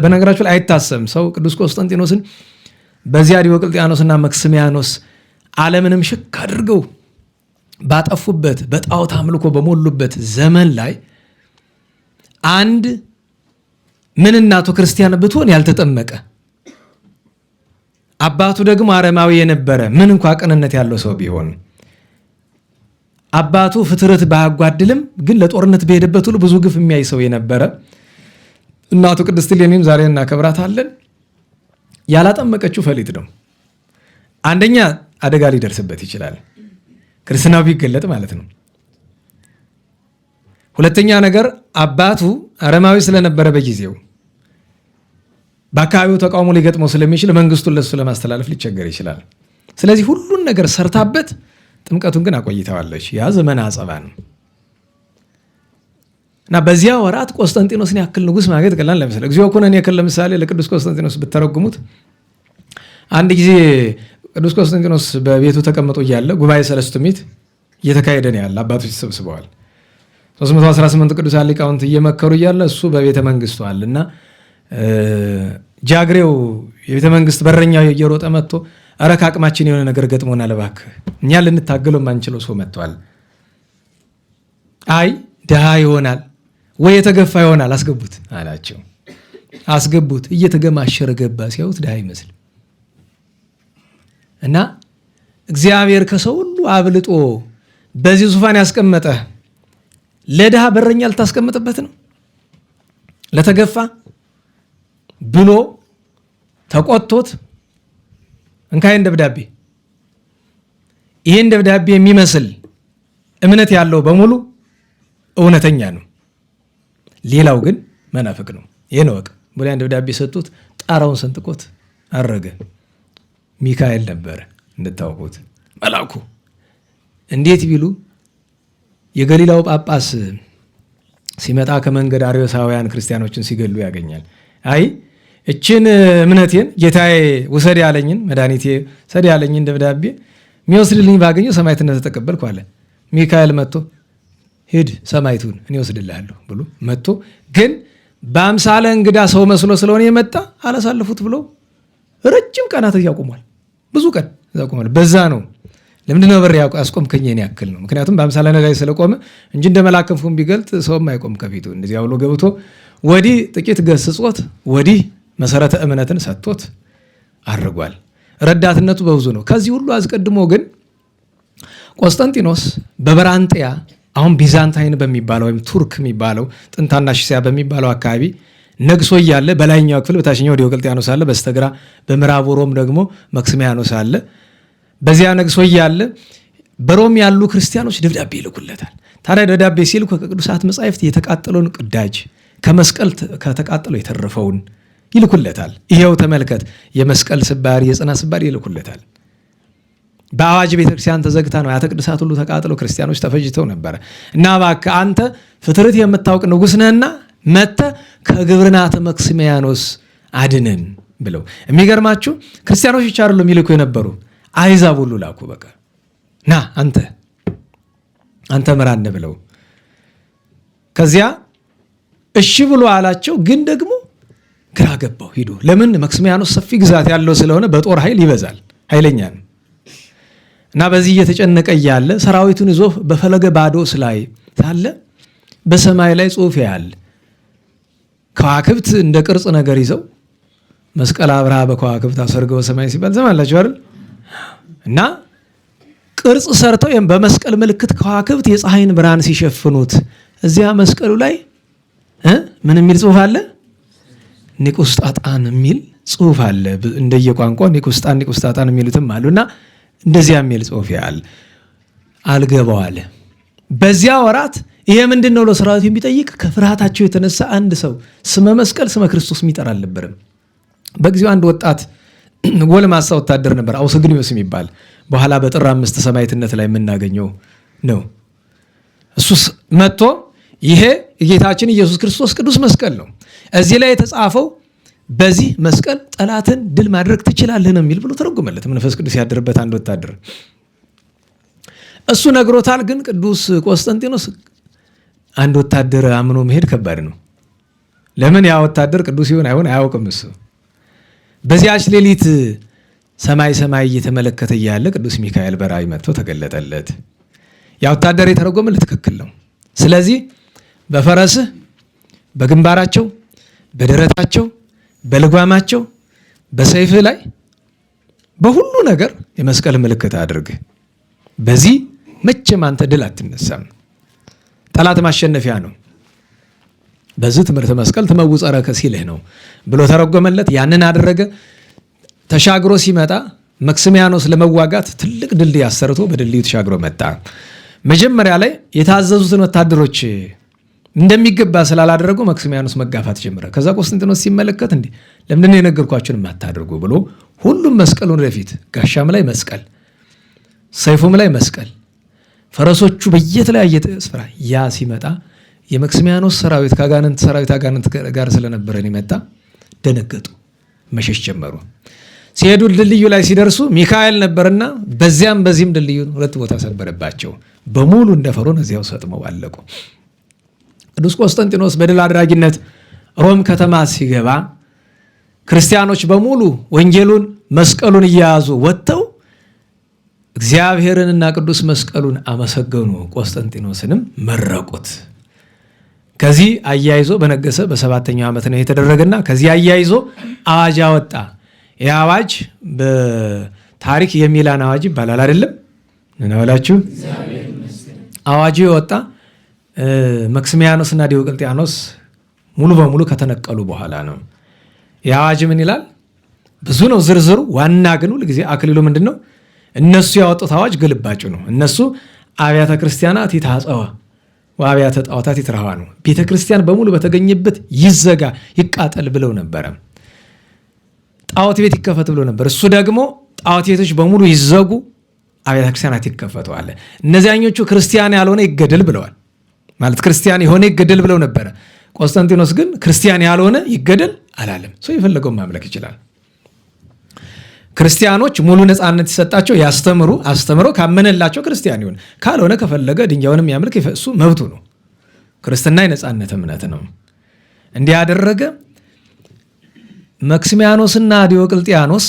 በነገራቸው ላይ አይታሰብም ሰው ቅዱስ ቆስጠንጢኖስን በዚያ ዲዮቅልጥያኖስና መክስሚያኖስ ዓለምንም ሽክ አድርገው ባጠፉበት በጣዖት አምልኮ በሞሉበት ዘመን ላይ አንድ ምን እናቱ ክርስቲያን ብትሆን ያልተጠመቀ አባቱ ደግሞ አረማዊ የነበረ ምን እንኳ ቅንነት ያለው ሰው ቢሆን አባቱ ፍትረት ባያጓድልም ግን ለጦርነት በሄደበት ሁሉ ብዙ ግፍ የሚያይ ሰው የነበረ እናቱ ቅድስት እሌኒም ዛሬ እናከብራታለን። ያላጠመቀችው ፈሊጥ ነው። አንደኛ አደጋ ሊደርስበት ይችላል ክርስትናው ቢገለጥ ማለት ነው። ሁለተኛ ነገር አባቱ አረማዊ ስለነበረ በጊዜው በአካባቢው ተቃውሞ ሊገጥመው ስለሚችል መንግስቱን ለሱ ለማስተላለፍ ሊቸገር ይችላል። ስለዚህ ሁሉን ነገር ሰርታበት ጥምቀቱን ግን አቆይተዋለች። ያ ዘመነ አጸባ ነው እና በዚያ ወራት ቆስጠንጢኖስን ያክል ንጉስ ማግኘት ቀላል ለምሳሌ እግዚኦ ኮነን የከለ ለምሳሌ ለቅዱስ ቆስጠንጢኖስ ብትተረጉሙት አንድ ጊዜ ቅዱስ ቆስጠንጢኖስ በቤቱ ተቀምጦ እያለ ጉባኤ ሰለስቱ ምዕት እየተካሄደ ነው ያለ። አባቶች ተሰብስበዋል። 318 ቅዱሳን ሊቃውንት እየመከሩ እያለ እሱ በቤተ መንግስቱ አለና ጃግሬው የቤተ መንግስት በረኛው እየሮጠ መጥቶ ኧረ ከአቅማችን የሆነ ነገር ገጥሞናል እባክህ እኛ ልንታገለው ማንችለው ሰው መጥቷል። አይ ድሃ ይሆናል ወይ የተገፋ ይሆናል አስገቡት አላቸው። አስገቡት። እየተገማሸረ ገባ። ሲያዩት ድሃ ይመስል እና እግዚአብሔር ከሰው ሁሉ አብልጦ በዚህ ዙፋን ያስቀመጠ ለድሃ በረኛ ልታስቀምጥበት ነው? ለተገፋ ብሎ ተቆጥቶት እንካይን ደብዳቤ ይህን ደብዳቤ የሚመስል እምነት ያለው በሙሉ እውነተኛ ነው፣ ሌላው ግን መናፍቅ ነው። ይሄን ወቅ ብሎ ያን ደብዳቤ ሰጡት። ጣራውን ሰንጥቆት አረገ። ሚካኤል ነበረ እንድታውቁት መልአኩ። እንዴት ቢሉ የገሊላው ጳጳስ ሲመጣ ከመንገድ አርዮሳውያን ክርስቲያኖችን ሲገሉ ያገኛል። አይ እችን እምነቴን ጌታዬ ውሰድ ያለኝን መድኃኒቴ ውሰድ ያለኝን ደብዳቤ የሚወስድልኝ ባገኘው ሰማዕትነት ተቀበልኩ አለ። ሚካኤል መጥቶ ሂድ ሰማዕቱን እኔ ወስድልሃለሁ ብሎ መጥቶ ግን በአምሳለ እንግዳ ሰው መስሎ ስለሆነ የመጣ አላሳልፉት ብሎ ረጅም ቀናት ያቆሟል። ብዙ ቀን ያቆሟል። በዛ ነው ለምንድነው በር ያስቆምከኝ የኔ ያክል ነው። ምክንያቱም በአምሳለ ነጋይ ስለቆመ እንጂ እንደመላከምኩም ቢገልጥ ሰውም አይቆም ከፊቱ። እንደዚህ ብሎ ገብቶ ወዲህ ጥቂት ገስጾት ወዲህ መሰረተ እምነትን ሰጥቶት አድርጓል። ረዳትነቱ በብዙ ነው። ከዚህ ሁሉ አስቀድሞ ግን ቆስጠንጢኖስ በበራንጥያ አሁን ቢዛንታይን በሚባለው ወይም ቱርክ የሚባለው ጥንታና እስያ በሚባለው አካባቢ ነግሶ እያለ በላይኛው ክፍል በታችኛው ዲዮቅልጥያኖስ አለ፣ በስተግራ በምዕራቡ ሮም ደግሞ መክስሚያኖስ አለ። በዚያ ነግሶ እያለ በሮም ያሉ ክርስቲያኖች ደብዳቤ ይልኩለታል። ታዲያ ደብዳቤ ሲልኩ ከቅዱሳት መጻሕፍት የተቃጠለውን ቅዳጅ ከመስቀል ከተቃጠለው የተረፈውን ይልኩለታል። ይሄው ተመልከት፣ የመስቀል ስባሪ የጽና ስባሪ ይልኩለታል። በአዋጅ ቤተክርስቲያን ተዘግታ ነው አብያተ ቅዱሳት ሁሉ ተቃጥለው ክርስቲያኖች ተፈጅተው ነበረ እና እባክህ አንተ ፍጥረት የምታውቅ ንጉሥ ነህና መጥተህ ከግብርናተ መክስሚያኖስ አድነን ብለው። የሚገርማችሁ ክርስቲያኖች ብቻ አይደሉም የሚልኩ የነበሩ አሕዛብ ሁሉ ላኩ። በቃ ና አንተ ምራን ብለው ከዚያ እሺ ብሎ አላቸው። ግን ደግሞ ግራ ገባው ሂዶ። ለምን መክስሚያኖስ ሰፊ ግዛት ያለው ስለሆነ በጦር ኃይል ይበዛል፣ ኃይለኛ ነው እና በዚህ እየተጨነቀ እያለ ሰራዊቱን ይዞ በፈለገ ባዶስ ላይ ሳለ በሰማይ ላይ ጽሑፍ ያያል። ከዋክብት እንደ ቅርጽ ነገር ይዘው መስቀል አብርሃ በከዋክብት አሰርገ በሰማይ ሲባል ዘማላችሁ አይደል? እና ቅርጽ ሰርተው በመስቀል ምልክት ከዋክብት የፀሐይን ብርሃን ሲሸፍኑት እዚያ መስቀሉ ላይ ምን የሚል ጽሑፍ አለ? ኒቁስጣጣን የሚል ጽሑፍ አለ። እንደየቋንቋ ኒቁስጣጣን የሚሉትም አሉና እንደዚያ የሚል ጽሑፍ ያል አልገባው አለ። በዚያ ወራት ይሄ ምንድን ነው ለሰራዊት የሚጠይቅ ከፍርሃታቸው የተነሳ አንድ ሰው ስመ መስቀል ስመ ክርስቶስ የሚጠራ አልነበረም። በጊዜው አንድ ወጣት ጎልማሳ ወታደር ነበር፣ አውስግኒዮስ የሚባል በኋላ በጥር 5 ሰማዕትነት ላይ የምናገኘው ነው። እሱስ መጥቶ ይሄ የጌታችን ኢየሱስ ክርስቶስ ቅዱስ መስቀል ነው፣ እዚህ ላይ የተጻፈው በዚህ መስቀል ጠላትን ድል ማድረግ ትችላለህ ነው የሚል ብሎ ተረጎመለት። መንፈስ ቅዱስ ያደረበት አንድ ወታደር እሱ ነግሮታል። ግን ቅዱስ ቆስጠንጢኖስ አንድ ወታደር አምኖ መሄድ ከባድ ነው። ለምን? ያ ወታደር ቅዱስ ይሁን አይሁን አያውቅም እሱ። በዚያች ሌሊት ሰማይ እየተመለከተ እያለ ቅዱስ ሚካኤል በራእይ መጥቶ ተገለጠለት። ያ ወታደር የተረጎመለት ትክክል ነው። ስለዚህ በፈረስህ፣ በግንባራቸው፣ በደረታቸው፣ በልጓማቸው፣ በሰይፍህ ላይ በሁሉ ነገር የመስቀል ምልክት አድርግ። በዚህ መቼም አንተ ድል አትነሳም፣ ጠላት ማሸነፊያ ነው። በዚህ ትምህርተ መስቀል ትመውፀረከ ሲልህ ነው ብሎ ተረጎመለት። ያንን አደረገ። ተሻግሮ ሲመጣ መክስሚያኖስ ለመዋጋት ትልቅ ድልድይ አሰርቶ በድልድዩ ተሻግሮ መጣ። መጀመሪያ ላይ የታዘዙትን ወታደሮች እንደሚገባ ስላላደረጉ መክስሚያኖስ መጋፋት ጀመረ። ከዛ ቆስጠንጢኖስ ሲመለከት እንዴ ለምንድን ነው የነገርኳችሁን የማታደርጉ ብሎ ሁሉም መስቀሉን ወደፊት፣ ጋሻም ላይ መስቀል፣ ሰይፉም ላይ መስቀል፣ ፈረሶቹ በየተለያየ ስፍራ። ያ ሲመጣ የመክስሚያኖስ ሰራዊት ከአጋንንት ሰራዊት አጋንንት ጋር ስለነበረን ይመጣ ደነገጡ፣ መሸሽ ጀመሩ። ሲሄዱ ድልድዩ ላይ ሲደርሱ ሚካኤል ነበርና በዚያም በዚህም ድልድዩ ሁለት ቦታ ሰበረባቸው። በሙሉ እንደፈሩን እዚያው ሰጥመው አለቁ። ቅዱስ ቆስጠንጢኖስ በድል አድራጊነት ሮም ከተማ ሲገባ ክርስቲያኖች በሙሉ ወንጌሉን መስቀሉን እየያዙ ወጥተው እግዚአብሔርንና ቅዱስ መስቀሉን አመሰገኑ። ቆስጠንጢኖስንም መረቁት። ከዚህ አያይዞ በነገሰ በሰባተኛው ዓመት ነው የተደረገና ከዚህ አያይዞ አዋጅ አወጣ። ይህ አዋጅ በታሪክ የሚላን አዋጅ ይባላል አይደለም? እናውላችሁ አዋጁ የወጣ መክስሚያኖስና ዲዮቅልጥያኖስ ሙሉ በሙሉ ከተነቀሉ በኋላ ነው። የአዋጅ ምን ይላል? ብዙ ነው ዝርዝሩ። ዋና ግን ሁል ጊዜ አክሊሉ ምንድን ነው? እነሱ ያወጡት አዋጅ ግልባጩ ነው። እነሱ አብያተ ክርስቲያናት ይታጸዋ ወአብያተ ጣዖታት ይትረሃዋ ነው። ቤተ ክርስቲያን በሙሉ በተገኘበት ይዘጋ ይቃጠል ብለው ነበረ። ጣዖት ቤት ይከፈት ብለው ነበር። እሱ ደግሞ ጣዖት ቤቶች በሙሉ ይዘጉ፣ አብያተ ክርስቲያናት ይከፈቱ አለ። እነዚያኞቹ ክርስቲያን ያልሆነ ይገደል ብለዋል። ማለት ክርስቲያን የሆነ ይገደል ብለው ነበረ። ቆስጠንጢኖስ ግን ክርስቲያን ያልሆነ ይገደል አላለም። ሰው የፈለገውን ማምለክ ይችላል። ክርስቲያኖች ሙሉ ነፃነት ሲሰጣቸው ያስተምሩ፣ አስተምረው ካመነላቸው ክርስቲያን ይሁን፣ ካልሆነ ከፈለገ ድንጋዩንም ያምልክ፣ እሱ መብቱ ነው። ክርስትና የነፃነት እምነት ነው። እንዲህ ያደረገ መክስሚያኖስና ዲዮቅልጥያኖስ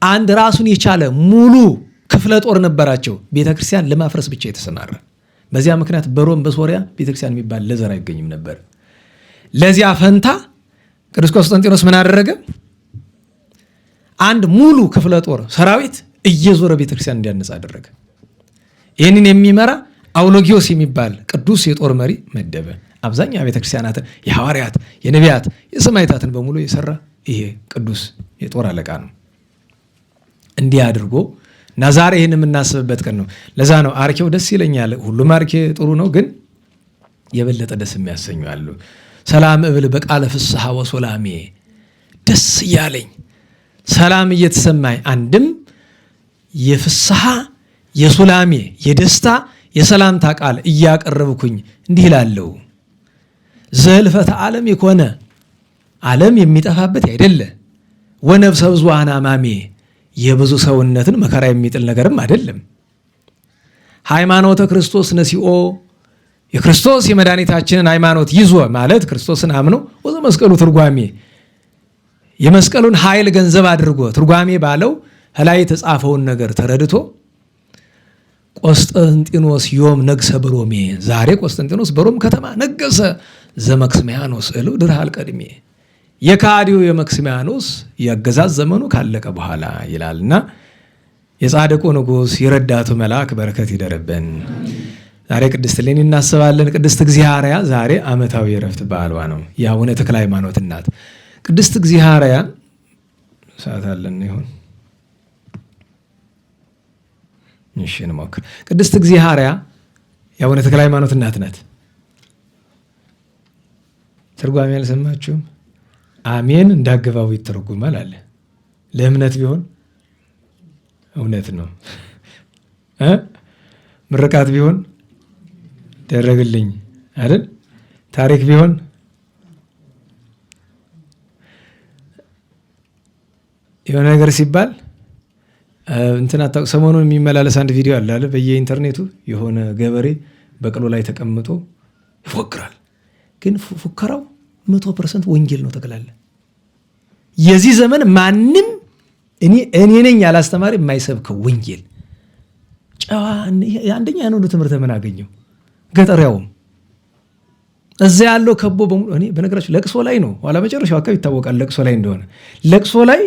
አንድ ራሱን የቻለ ሙሉ ክፍለ ጦር ነበራቸው፣ ቤተክርስቲያን ለማፍረስ ብቻ የተሰማራ። በዚያ ምክንያት በሮም በሶሪያ ቤተክርስቲያን የሚባል ለዘር አይገኝም ነበር። ለዚያ ፈንታ ቅዱስ ቆስጠንጢኖስ ምን አደረገ? አንድ ሙሉ ክፍለ ጦር ሰራዊት እየዞረ ቤተክርስቲያን እንዲያነጻ አደረገ። ይህንን የሚመራ አውሎጊዮስ የሚባል ቅዱስ የጦር መሪ መደበ። አብዛኛው ቤተክርስቲያናትን የሐዋርያት፣ የነቢያት፣ የሰማዕታትን በሙሉ የሰራ ይሄ ቅዱስ የጦር አለቃ ነው። እንዲህ አድርጎ እና ዛሬ ይህን የምናስብበት ቀን ነው። ለዛ ነው አርኬው ደስ ይለኛል። ሁሉም አርኬ ጥሩ ነው፣ ግን የበለጠ ደስ የሚያሰኙ አሉ። ሰላም እብል በቃለ ፍስሐ ወሶላሜ፣ ደስ እያለኝ ሰላም እየተሰማኝ አንድም የፍስሐ የሶላሜ የደስታ የሰላምታ ቃል እያቀረብኩኝ እንዲህ እላለሁ። ዘልፈተ ዓለም የኮነ ዓለም የሚጠፋበት አይደለ፣ ወነብሰ ብዙኃን አማሜ የብዙ ሰውነትን መከራ የሚጥል ነገርም አይደለም። ሃይማኖተ ክርስቶስ ነሲኦ የክርስቶስ የመድኃኒታችንን ሃይማኖት ይዞ ማለት ክርስቶስን አምኖ ወዘ መስቀሉ ትርጓሜ የመስቀሉን ኃይል ገንዘብ አድርጎ ትርጓሜ ባለው ላይ የተጻፈውን ነገር ተረድቶ ቆስጠንጢኖስ ዮም ነግሰ በሮሜ፣ ዛሬ ቆስጠንጢኖስ በሮም ከተማ ነገሰ። ዘመክስሚያኖስ እሉ ድርሃል ቀድሜ፣ የካዲው የመክስሚያኖስ የአገዛዝ ዘመኑ ካለቀ በኋላ ይላልና የጻድቁ ንጉሥ የረዳቱ መልአክ በረከት ይደርብን። ዛሬ ቅድስት እሌኒ እናስባለን። ቅድስት እግዚአርያ ዛሬ ዓመታዊ የዕረፍት በዓሏ ነው። የአቡነ ተክለ ሃይማኖት እናት ቅድስት እግዚአርያ ሰዓት አለን ይሁን እሺ እንሞክር። ቅድስት እግዚአርያ የአቡነ ተክለ ሃይማኖት እናት ናት። ትርጓሜ አልሰማችሁም? አሜን እንዳገባቡ ይተረጉማል አለ። ለእምነት ቢሆን እውነት ነው። ምርቃት ቢሆን ደረግልኝ አይደል? ታሪክ ቢሆን የሆነ ነገር ሲባል እንትና ሰሞኑን የሚመላለስ አንድ ቪዲዮ አለ በየኢንተርኔቱ። የሆነ ገበሬ በቅሎ ላይ ተቀምጦ ይፎክራል። ግን ፉከራው 100% ወንጌል ነው ጠቅላላ። የዚህ ዘመን ማንም እኔ ነኝ ያላስተማሪ የማይሰብከው ወንጌል ጨዋ አንደኛ ያንኑ ትምህርት ምን አገኘው? ገጠሪያውም እዚያ ያለው ከቦ በሙሉ እኔ በነገራችሁ ለቅሶ ላይ ነው። ኋላ መጨረሻው አካባቢ ይታወቃል ለቅሶ ላይ እንደሆነ። ለቅሶ ላይ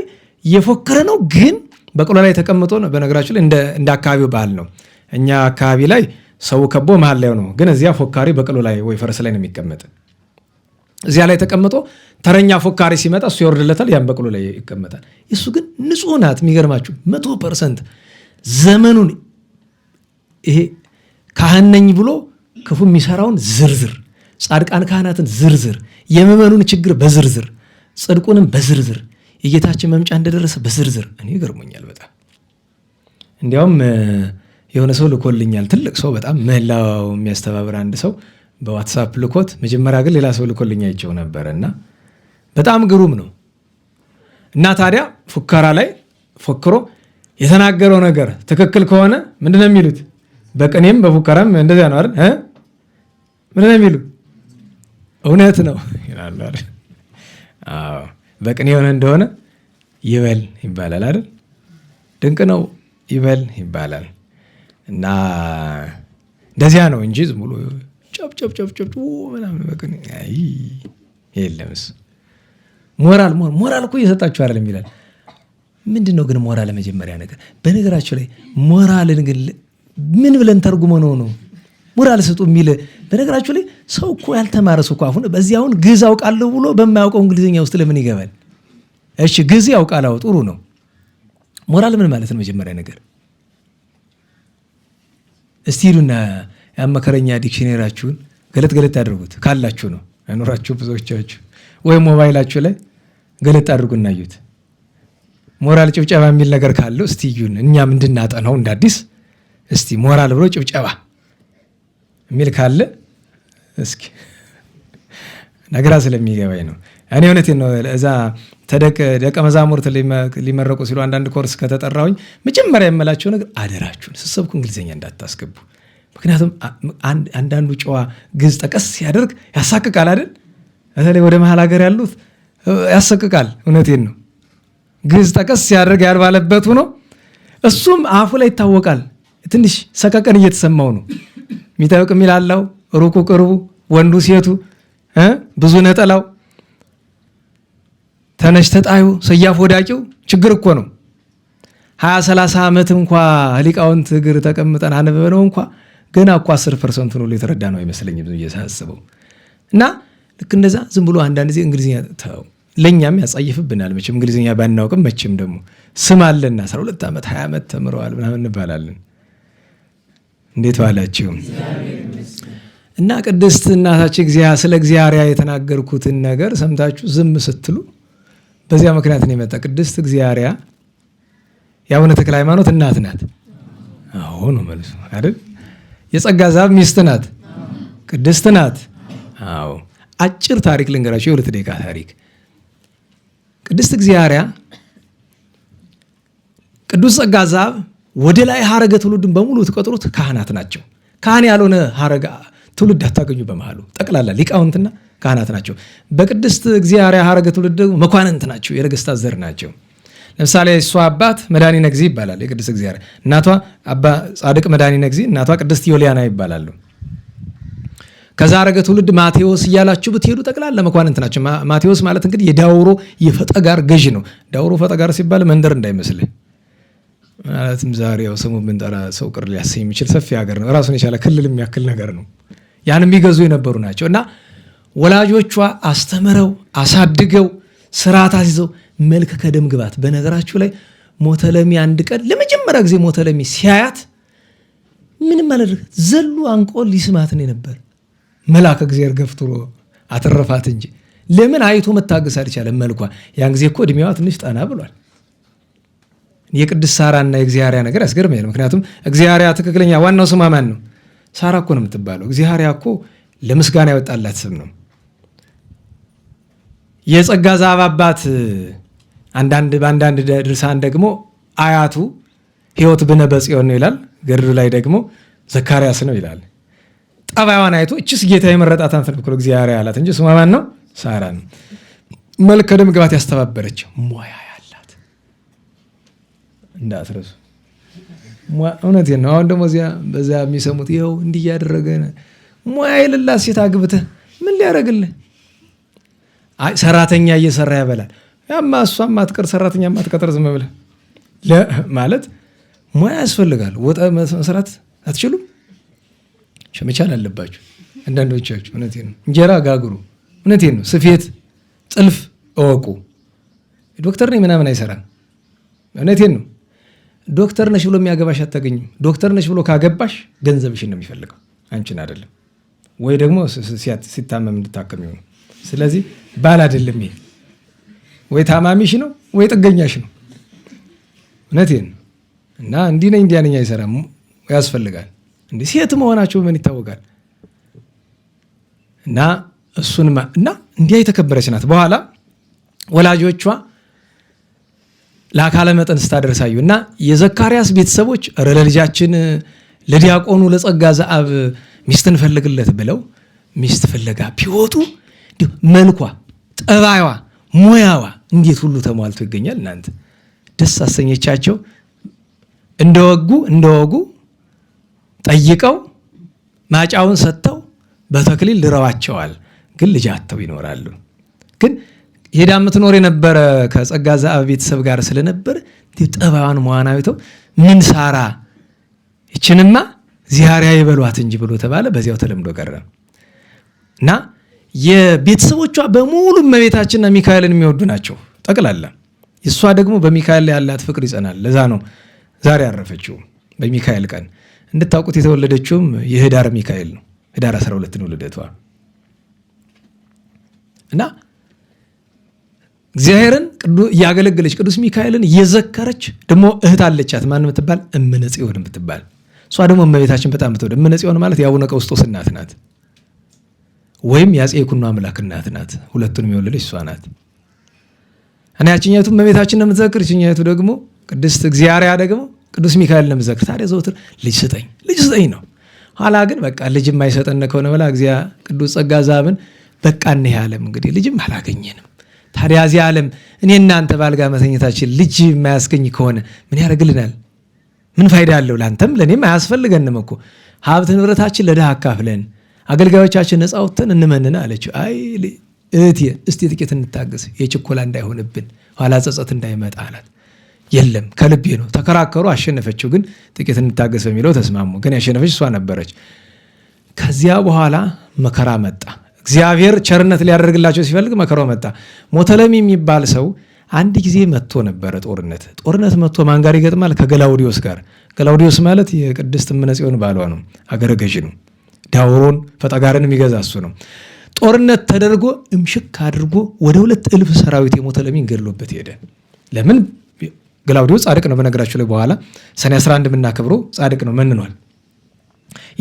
እየፎከረ ነው፣ ግን በቅሎ ላይ ተቀምጦ ነው። በነገራችሁ ላይ እንደ አካባቢው ባህል ነው። እኛ አካባቢ ላይ ሰው ከቦ መሀል ላይ ነው፣ ግን እዚያ ፎካሪ በቅሎ ላይ ወይ ፈረስ ላይ ነው የሚቀመጥ። እዚያ ላይ ተቀምጦ ተረኛ ፎካሪ ሲመጣ እሱ ይወርድለታል፣ ያን በቅሎ ላይ ይቀመጣል። እሱ ግን ንጹሕ ናት። የሚገርማችሁ 100% ዘመኑን ይሄ ካህን ነኝ ብሎ ክፉ የሚሰራውን ዝርዝር፣ ጻድቃን ካህናትን ዝርዝር፣ የምዕመኑን ችግር በዝርዝር፣ ጽድቁንም በዝርዝር፣ የጌታችን መምጫ እንደደረሰ በዝርዝር እኔ ይገርሞኛል በጣም። እንዲያውም የሆነ ሰው ልኮልኛል፣ ትልቅ ሰው በጣም ምህላው የሚያስተባብር አንድ ሰው በዋትሳፕ ልኮት፣ መጀመሪያ ግን ሌላ ሰው ልኮልኛ አይቼው ነበር እና በጣም ግሩም ነው። እና ታዲያ ፉከራ ላይ ፎክሮ የተናገረው ነገር ትክክል ከሆነ ምንድን ነው የሚሉት? በቅኔም በፉከራም እንደዚያ ነው አይደል? ምንድን ነው የሚሉ? እውነት ነው ይላሉ አይደል? አዎ በቅኔ የሆነ እንደሆነ ይበል ይባላል አይደል? ድንቅ ነው ይበል ይባላል። እና እንደዚያ ነው እንጂ ዝም ብሎ ጨብ ምናምን በቅኔ የለምስ። ሞራል እኮ እየሰጣችሁ አይደለም ይላል። ምንድን ነው ግን ሞራል? መጀመሪያ ነገር በነገራችሁ ላይ ሞራልን ግን ምን ብለን ተርጉመ ነው? ሞራል ስጡ የሚል። በነገራችሁ ላይ ሰው እኮ ያልተማረ ሰው እኮ በዚያውን ግዕዝ አውቃለሁ ብሎ በማያውቀው እንግሊዝኛ ውስጥ ለምን ይገባል? እሺ ግዕዝ ያውቃል፣ ጥሩ ነው። ሞራል ምን ማለት ነው? መጀመሪያ ነገር እስቲ ሂዱና የአመከረኛ ዲክሽነሪያችሁን ገለጥ ያደርጉት ካላችሁ ነው አይኖራችሁ ብዙዎቻችሁ፣ ወይ ሞባይላችሁ ላይ ገለጥ አድርጉና እዩት። ሞራል ጭብጨባ የሚል ነገር ካለው እስቲ እዩን፣ እኛም እንድናጠናው እንዳዲስ እስቲ ሞራል ብሎ ጭብጨባ የሚል ካለ እስኪ ነገራ ስለሚገባኝ ነው። እኔ እውነቴን ነው። እዛ ደቀ መዛሙርት ሊመረቁ ሲሉ አንዳንድ ኮርስ ከተጠራሁኝ መጀመሪያ የምላቸው ነገር አደራችሁን ስትሰብኩ እንግሊዝኛ እንዳታስገቡ። ምክንያቱም አንዳንዱ ጨዋ ግዕዝ ጠቀስ ሲያደርግ ያሳቅቃል አይደል? በተለይ ወደ መሀል ሀገር ያሉት ያሰቅቃል። እውነቴን ነው። ግዕዝ ጠቀስ ሲያደርግ ያልባለበት ሆኖ እሱም አፉ ላይ ይታወቃል። ትንሽ ሰቀቀን እየተሰማው ነው። የሚታወቅ የሚላለው ሩቁ ቅርቡ፣ ወንዱ ሴቱ፣ ብዙ ነጠላው፣ ተነሽ ተጣዩ፣ ሰያፍ ወዳቂው ችግር እኮ ነው። 20-30 ዓመት እንኳ ሊቃውንት እግር ተቀምጠን አንብበነው እንኳ ገና እኮ 10% ነው የተረዳ ነው አይመስለኝም እየሳስበው። እና ልክ እንደዛ ዝም ብሎ አንዳንድ ጊዜ እንግሊዝኛ ተው ለኛም ያጻይፍብናል። መቼም እንግሊዝኛ ባናውቅም መቼም ደግሞ ስም አለና 12 ዓመት 20 ዓመት ተምረዋል ምናምን እንባላለን። እንዴት ዋላችሁ? እና ቅድስት እናታችን ስለ እግዚአብሔር የተናገርኩትን ነገር ሰምታችሁ ዝም ስትሉ በዚያ ምክንያት ነው የመጣ። ቅድስት እግዚአብሔር የአቡነ ተክለ ሃይማኖት እናት ናት። አዎ ነው መልሱ አይደል? የጸጋ ዛብ ሚስት ናት፣ ቅድስት ናት። አዎ አጭር ታሪክ ልንገራችሁ፣ የ2 ደቂቃ ታሪክ። ቅድስት እግዚአብሔር ቅዱስ ጸጋ ዛብ ወደ ላይ ሀረገ ትውልድን በሙሉ ተቆጥሩት ካህናት ናቸው። ካህን ያልሆነ ሀረገ ትውልድ አታገኙ። በመሃሉ ጠቅላላ ሊቃውንትና ካህናት ናቸው። በቅድስት እግዚአብሔር ሀረገ ትውልድ ደግሞ መኳንንት ናቸው፣ የነገስታት ዘር ናቸው። ለምሳሌ እሷ አባት መድኃኒነ እግዚእ ይባላል የቅድስት እግዚአብሔር። እናቷ አባ ጻድቅ መድኃኒነ እግዚእ፣ እናቷ ቅድስት ዮልያና ይባላሉ። ከዛ ሀረገ ትውልድ ማቴዎስ እያላችሁ ብትሄዱ ጠቅላላ መኳንንት ናቸው። ማቴዎስ ማለት እንግዲህ የዳውሮ የፈጠጋር ገዥ ነው። ዳውሮ ፈጠጋር ሲባል መንደር እንዳይመስልህ ማለትም ዛሬ ያው ስሙ ብንጠራ ሰው ቅር ሊያሰኝ የሚችል ሰፊ ሀገር ነው። ራሱን የቻለ ክልል የሚያክል ነገር ነው። ያን የሚገዙ የነበሩ ናቸው። እና ወላጆቿ አስተምረው አሳድገው ስርዓት አስይዘው መልክ ከደም ግባት። በነገራችሁ ላይ ሞተለሚ አንድ ቀን ለመጀመሪያ ጊዜ ሞተለሚ ሲያያት ምንም አላደረገ፣ ዘሎ አንቆ ሊስማት ነው ነበር። መልአከ እግዚአብሔር ገፍትሮ አተረፋት እንጂ ለምን አይቶ መታገስ አልቻለም። መልኳ ያን ጊዜ እኮ እድሜዋ ትንሽ ጠና ብሏል። የቅድስት ሳራና የእግዚአብሔር ነገር ያስገርማል። ምክንያቱም እግዚአብሔር ትክክለኛ ዋናው ስሟ ማን ነው? ሳራ እኮ ነው የምትባለው። እግዚአብሔር እኮ ለምስጋና ያወጣላት ስም ነው። የጸጋ ዛብ አባት በአንዳንድ ድርሳን ደግሞ አያቱ ሕይወት ብነ በጽዮን ነው ይላል። ገድሉ ላይ ደግሞ ዘካርያስ ነው ይላል። ጠባይዋን አይቶ እችስ ጌታ የመረጣት አንተ ብሎ እግዚአብሔር ያላት እንጂ ስሟ ማን ነው? ሳራ ነው። መልከ ደም ግባት ያስተባበረች ሞያ ያላት እንዳትረሱ። እውነቴን ነው። አሁን ደግሞ በዚያ የሚሰሙት ይኸው እንዲህ እያደረገ ሞያ የሌላት ሴት አግብተህ ምን ሊያደርግልህ? አይ ሰራተኛ እየሰራ ያበላል። ያማ እሷም ማትቀር ሰራተኛ ማትቀጥር ዝም ብለህ ማለት ሙያ ያስፈልጋል። ወጣ መስራት አትችሉም? መቻል አለባችሁ አንዳንዶቻችሁ። እውነቴን ነው። እንጀራ ጋግሩ። እውነቴን ነው። ስፌት፣ ጥልፍ እወቁ። ዶክተር ነኝ ምናምን አይሰራም። እውነቴን ነው። ዶክተር ነሽ ብሎ የሚያገባሽ አታገኝም። ዶክተር ነሽ ብሎ ካገባሽ ገንዘብሽን ነው የሚፈልገው፣ አንቺን አይደለም። ወይ ደግሞ ሲታመም እንድታከም ይሆኑ። ስለዚህ ባል አይደለም ይሄ። ወይ ታማሚሽ ነው ወይ ጥገኛሽ ነው። እውነቴን ነው። እና እንዲህ ነኝ እንዲያ ነኝ አይሰራም፣ ያስፈልጋል። እንዲህ ሴት መሆናቸው ምን ይታወቃል? እና እንዲያ የተከበረች ናት። በኋላ ወላጆቿ ለአካለ መጠን ስታደርሳዩ እና የዘካርያስ ቤተሰቦች ለልጃችን ለዲያቆኑ ለጸጋ ዘአብ ሚስት እንፈልግለት ብለው ሚስት ፍለጋ ቢወጡ መልኳ፣ ጠባይዋ፣ ሙያዋ እንዴት ሁሉ ተሟልቶ ይገኛል። እናንተ ደስ አሰኘቻቸው። እንደወጉ ጠይቀው ማጫውን ሰጥተው በተክሊል ድረዋቸዋል። ግን ልጅ አጥተው ይኖራሉ። ግን ሄዳ የምትኖር የነበረ ከጸጋ ዘአብ ቤተሰብ ጋር ስለነበር ጠባዋን መዋናዊተው ምን ሳራ ይችንማ ዚያሪያ ይበሏት እንጂ ብሎ ተባለ። በዚያው ተለምዶ ቀረ እና የቤተሰቦቿ በሙሉ እመቤታችንና ሚካኤልን የሚወዱ ናቸው ጠቅላላ። እሷ ደግሞ በሚካኤል ላይ ያላት ፍቅር ይጸናል። ለዛ ነው ዛሬ ያረፈችው በሚካኤል ቀን። እንድታውቁት የተወለደችውም የህዳር ሚካኤል ነው። ህዳር 12 ነው ልደቷ እና እግዚአብሔርን እያገለገለች ቅዱስ ሚካኤልን እየዘከረች ደግሞ እህት አለቻት። ማን የምትባል? እምነ ጽዮን የምትባል። እሷ ደግሞ እመቤታችን በጣም የምትወድ። እምነ ጽዮን ማለት የአቡነ ቀውስጦስ እናት ናት፣ ወይም የአፄ ይኩኖ አምላክ እናት ናት። ሁለቱንም የወለደች እሷ ናት እና ያችኛቱ እመቤታችን የምትዘክር፣ ይችኛቱ ደግሞ ቅድስት እግዚአርያ ደግሞ ቅዱስ ሚካኤል ነው የምትዘክር። ታዲያ ዘውትር ልጅ ስጠኝ ነው። ኋላ ግን በቃ ልጅ የማይሰጠን ከሆነ በላ እግዚአ ቅዱስ ጸጋ ዛብን በቃ እኔ ዓለም እንግዲህ ልጅም አላገኘንም። ታዲያ እዚህ ዓለም እኔ እናንተ ባልጋ መተኘታችን ልጅ የማያስገኝ ከሆነ ምን ያደርግልናል? ምን ፋይዳ አለው? ላንተም ለኔም አያስፈልገንም እኮ ሀብት ንብረታችን ለድሃ አካፍለን አገልጋዮቻችን ነፃ ወጥተን እንመንና አለችው። አይ እህቴ እስቲ ጥቂት እንታገስ፣ የችኮላ እንዳይሆንብን ኋላ ጸጸት እንዳይመጣ አላት። የለም ከልቤ ነው። ተከራከሩ፣ አሸነፈችው። ግን ጥቂት እንታገስ በሚለው ተስማሙ። ግን ያሸነፈች እሷ ነበረች። ከዚያ በኋላ መከራ መጣ። እግዚአብሔር ቸርነት ሊያደርግላቸው ሲፈልግ መከራው መጣ። ሞተለሚ የሚባል ሰው አንድ ጊዜ መጥቶ ነበረ። ጦርነት መጥቶ ማን ጋር ይገጥማል? ከገላውዲዮስ ጋር። ገላውዲዮስ ማለት የቅድስት እምነ ጽዮን ባሏ ነው፣ አገረ ገዥ ነው። ዳውሮን ፈጠጋርን የሚገዛ እሱ ነው። ጦርነት ተደርጎ እምሽክ አድርጎ ወደ 2,000 ሰራዊት የሞተለሚን ገድሎበት ሄደ። ለምን? ገላውዲዮስ ጻድቅ ነው። በነገራችሁ ላይ በኋላ ሰኔ 11 የምናከብረው ጻድቅ ነው፣ መንኗል።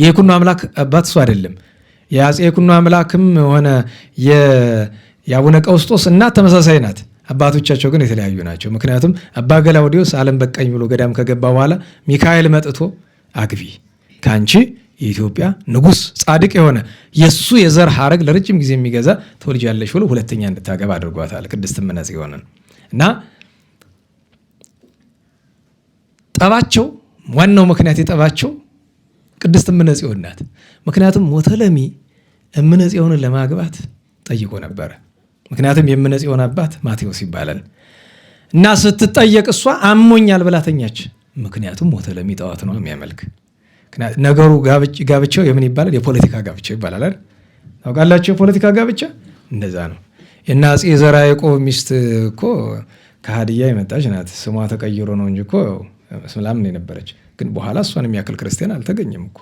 የይኩኖ አምላክ አባት እሱ አይደለም። የአፄ ይኩኖ አምላክም ሆነ የአቡነ ቀውስጦስ እናት ተመሳሳይ ናት። አባቶቻቸው ግን የተለያዩ ናቸው። ምክንያቱም አባ ገላውዲዮስ ዓለም በቃኝ ብሎ ገዳም ከገባ በኋላ ሚካኤል መጥቶ አግቢ ከአንቺ የኢትዮጵያ ንጉሥ ጻድቅ የሆነ የሱ የዘር ሐረግ ለረጅም ጊዜ የሚገዛ ትወልጃለሽ ብሎ ሁለተኛ እንድታገባ አድርጓታል ቅድስት እምነ ጽዮንን። እና ጠባቸው ዋናው ምክንያት የጠባቸው ቅድስት እምነ ጽዮን ናት። ምክንያቱም ሞተለሚ እምነ ጽዮንን ለማግባት ጠይቆ ነበረ። ምክንያቱም የእምነ ጽዮን አባት ማቴዎስ ይባላል እና ስትጠየቅ እሷ አሞኛል ብላተኛች። ምክንያቱም ሞተለሚ ጣዖት ነው የሚያመልክ። ነገሩ ጋብቻው የምን ይባላል? የፖለቲካ ጋብቻ ይባላል። ታውቃላችሁ? የፖለቲካ ጋብቻ እንደዛ ነው። የእነ አፄ ዘርዓ ያዕቆብ ሚስት እኮ ከሀዲያ የመጣች ናት። ስሟ ተቀይሮ ነው እንጂ እኮ እስላም ነው የነበረች። ግን በኋላ እሷን የሚያክል ክርስቲያን አልተገኘም እኮ።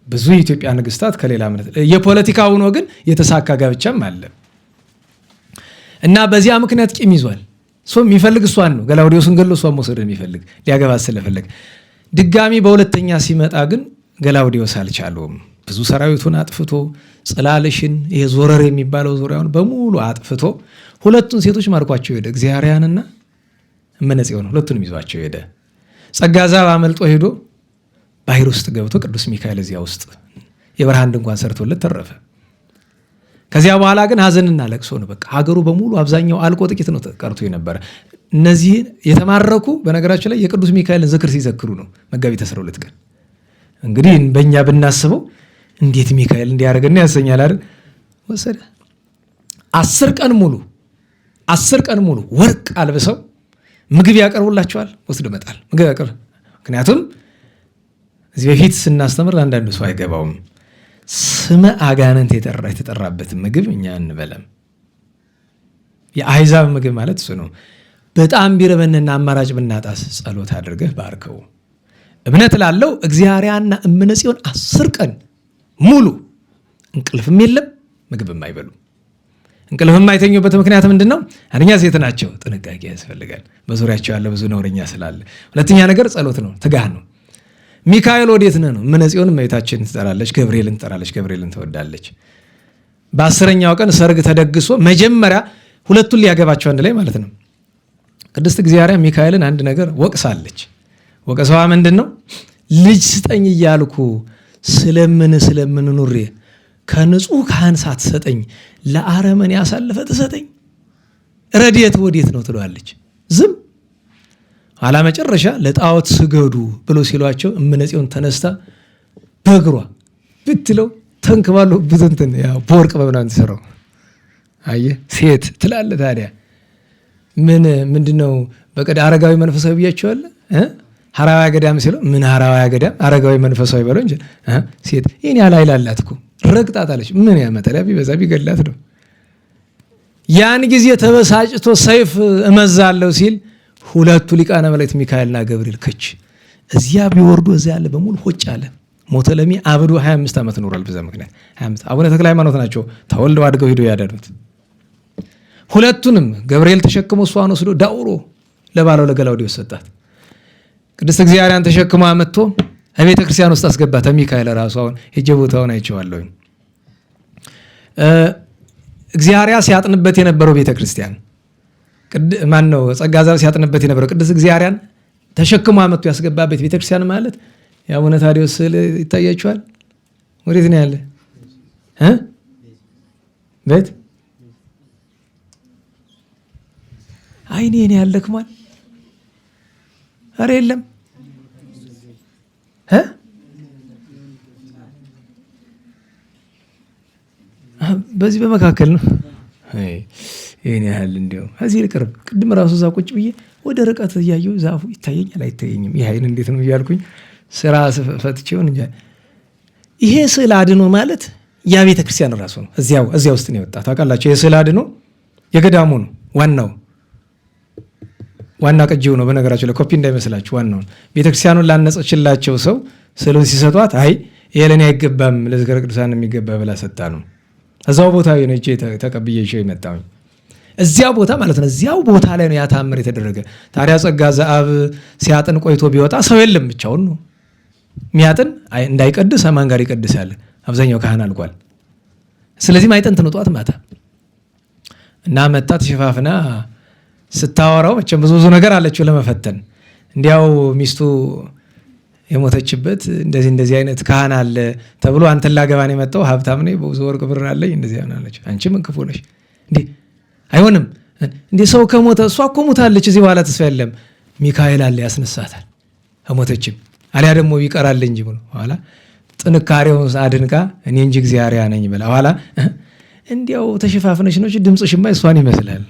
ብዙ የኢትዮጵያ ንግስታት ከሌላ እምነት የፖለቲካ ሆኖ ግን የተሳካ ጋብቻም አለ እና በዚያ ምክንያት ቂም ይዟል። የሚፈልግ እሷን ነው። ገላውዲዮስን ገሎ እሷን መውሰድ የሚፈልግ ሊያገባት ስለፈለግ ድጋሚ በሁለተኛ ሲመጣ ግን ገላውዲዮስ አልቻለውም። ብዙ ሰራዊቱን አጥፍቶ ጽላልሽን ይሄ ዞረር የሚባለው ዙሪያውን በሙሉ አጥፍቶ ሁለቱን ሴቶች ማርኳቸው ሄደ። እግዚአርያንና እምነ ጽዮን ሁለቱንም ይዟቸው ሄደ። ጸጋ ዛብ አመልጦ ሄዶ ባህር ውስጥ ገብቶ ቅዱስ ሚካኤል እዚያ ውስጥ የበረሃን ድንኳን ሰርቶለት ተረፈ። ከዚያ በኋላ ግን ሀዘንና ለቅሶ ነው። በቃ ሀገሩ በሙሉ አብዛኛው አልቆ ጥቂት ነው ቀርቶ የነበረ። እነዚህ የተማረኩ በነገራችን ላይ የቅዱስ ሚካኤልን ዝክር ሲዘክሩ ነው መጋቢት 12 ቀን። እንግዲህ በእኛ ብናስበው እንዴት ሚካኤል እንዲያደርግና ያሰኛል አይደል? ወሰደ 10 ቀን ሙሉ ወርቅ አልብሰው ምግብ ያቀርቡላቸዋል። ወስዶ መጣል ምግብ ያቀርብ። ምክንያቱም እዚህ በፊት ስናስተምር ለአንዳንዱ ሰው አይገባውም። ስመ አጋንንት የተጠራበት ምግብ እኛ እንበለም። የአሕዛብ ምግብ ማለት እሱ ነው። በጣም ቢረበንና አማራጭ ብናጣስ ጸሎት አድርገህ ባርከው። እምነት ላለው እግዚአብሔርና እምነ ጽዮን 10 ቀን ሙሉ እንቅልፍም የለም ምግብም አይበሉ። እንቅልፍም የማይተኙበት ምክንያት ምንድን ነው? አንደኛ ሴት ናቸው፣ ጥንቃቄ ያስፈልጋል። በዙሪያቸው ያለ ብዙ ነውረኛ ስላለ። ሁለተኛ ነገር ጸሎት ነው፣ ትጋህ ነው። ሚካኤል ወዴት ነው? እምነ ጽዮን እመቤታችንን ትጠራለች፣ ገብርኤልን ትጠራለች፣ ገብርኤልን ትወዳለች። በ10ኛው ቀን ሰርግ ተደግሶ መጀመሪያ ሁለቱን ሊያገባቸው አንድ ላይ ማለት ነው። ቅድስት እግዚአብሔር ሚካኤልን አንድ ነገር ወቅሳለች። ወቀሰዋ ምንድን ነው? ልጅ ስጠኝ እያልኩ ስለምን ኑሬ ከንጹህ ካህን ሳትሰጠኝ ለአረመኔ ያሳልፈ ትሰጠኝ? ረድኤት ወዴት ነው ትለዋለች። ዝም ኋላ መጨረሻ ለጣዖት ስገዱ ብሎ ሲሏቸው እምነ ጽዮን ተነስታ በእግሯ ብትለው ተንክባሉ ብትንትን በወርቅ በምናምን ተሰራው። አየህ ሴት ትላለህ። ታዲያ ምንድነው? በቀደ አረጋዊ መንፈሳዊ ብያቸዋለሁ። ሐራዊ ገዳም ሲለው ምን ሐራዊ ገዳም አረጋዊ መንፈሳዊ በለው እንጂ ሴት ይሄን ያህል ኃይል አላት እኮ ረግጣታለች። ምን ያመጣል? ቢበዛ ቢገላት ነው። ያን ጊዜ ተበሳጭቶ ሰይፍ እመዛለሁ ሲል ሁለቱ ሊቃነ መላእክት ሚካኤልና ገብርኤል ከች እዚያ ቢወርዱ እዚያ ያለ በሙሉ ሆጭ አለ። ሞተ ለሚ አብዶ 25 ዓመት ኖሯል። በዛ ምክንያት 25 አቡነ ተክለ ሃይማኖት ናቸው ተወልደው አድገው ሄደው ያዳኑት። ሁለቱንም ገብርኤል ተሸክሞ እሷን ወስዶ ዳውሮ ለባለው ለገላውዴዎስ ሰጣት። ቅድስት እግዚአብሔርን ተሸክሞ አመጥቶ በቤተ ክርስቲያን ውስጥ አስገባት። ሚካኤል ራሱ አሁን ሄጄ ቦታውን አይቼዋለሁ። እግዚአብሔር ሲያጥንበት የነበረው ቤተ ክርስቲያን ማን ነው? ጸጋ ዘር ሲያጥንበት የነበረው ቅድስት እግዚአብሔርን ተሸክሞ አመጥቶ ያስገባበት ቤተ ክርስቲያን ማለት የአቡነ ታዲዮስ ስዕል ይታያችኋል። ወዴት ነው ያለ? ቤት አይኔ እኔ ያለክማል። ኧረ የለም በዚህ በመካከል ነው። ይሄን ያህል እንዲያው እዚህ ልቅርብ። ቅድም ራሱ እዛ ቁጭ ብዬ ወደ ርቀት እያየሁ ዛፉ ይታየኛል አይታየኝም፣ ይህ አይን እንዴት ነው እያልኩኝ ስራ ፈትቼውን እንጂ ይሄ ስዕል አድኖ ማለት ያ ቤተ ክርስቲያን ራሱ ነው። እዚያ ውስጥ ነው የወጣ ታውቃላችሁ። ይሄ ስዕል አድኖ የገዳሙ ነው ዋና ቅጂው ነው። በነገራችሁ ላይ ኮፒ እንዳይመስላችሁ ዋናው ቤተ ክርስቲያኑን ላነጸችላቸው ሰው ስዕሉን ሲሰጧት አይ ይሄ ለኔ አይገባም ለዝክረ ቅዱሳን የሚገባ ብላ ሰጣ ነው። እዛው ቦታ ነው እጄ ተቀብዬ ይዤ መጣሁ። እዚያው ቦታ ማለት ነው። እዚያው ቦታ ላይ ነው ያታምር የተደረገ። ታዲያ ጸጋ ዘአብ ሲያጥን ቆይቶ ቢወጣ ሰው የለም ብቻውን ነው ሚያጥን። እንዳይቀድስ ማን ጋር ይቀድሳል? አብዛኛው ካህን አልቋል። ስለዚህ ማይጠንት ነው ጧት ማታ እና መጣ ተሸፋፍና ስታወራው መቼም ብዙ ነገር አለችው ለመፈተን። እንዲያው ሚስቱ የሞተችበት እንደዚህ አይነት ካህን አለ ተብሎ አንተን ላገባን የመጣው ሀብታም ነኝ ብዙ ወርቅ ብር አለኝ እንደዚህ ያናለች። አንቺ ምን ክፉ ነሽ እንዴ? አይሆንም እንዴ ሰው ከሞተ እሷ እኮ ሞታለች፣ እዚህ በኋላ ተስፋ የለም። ሚካኤል አለ ያስነሳታል። ከሞተችም አሊያ ደግሞ ይቀራል እንጂ ብሎ ኋላ ጥንካሬውን አድንቃ እኔ እንጂ እግዚአብሔር ነኝ ብላ ኋላ እንዲያው ተሸፋፍነሽ ነው ድምፅሽማ እሷን ይመስላል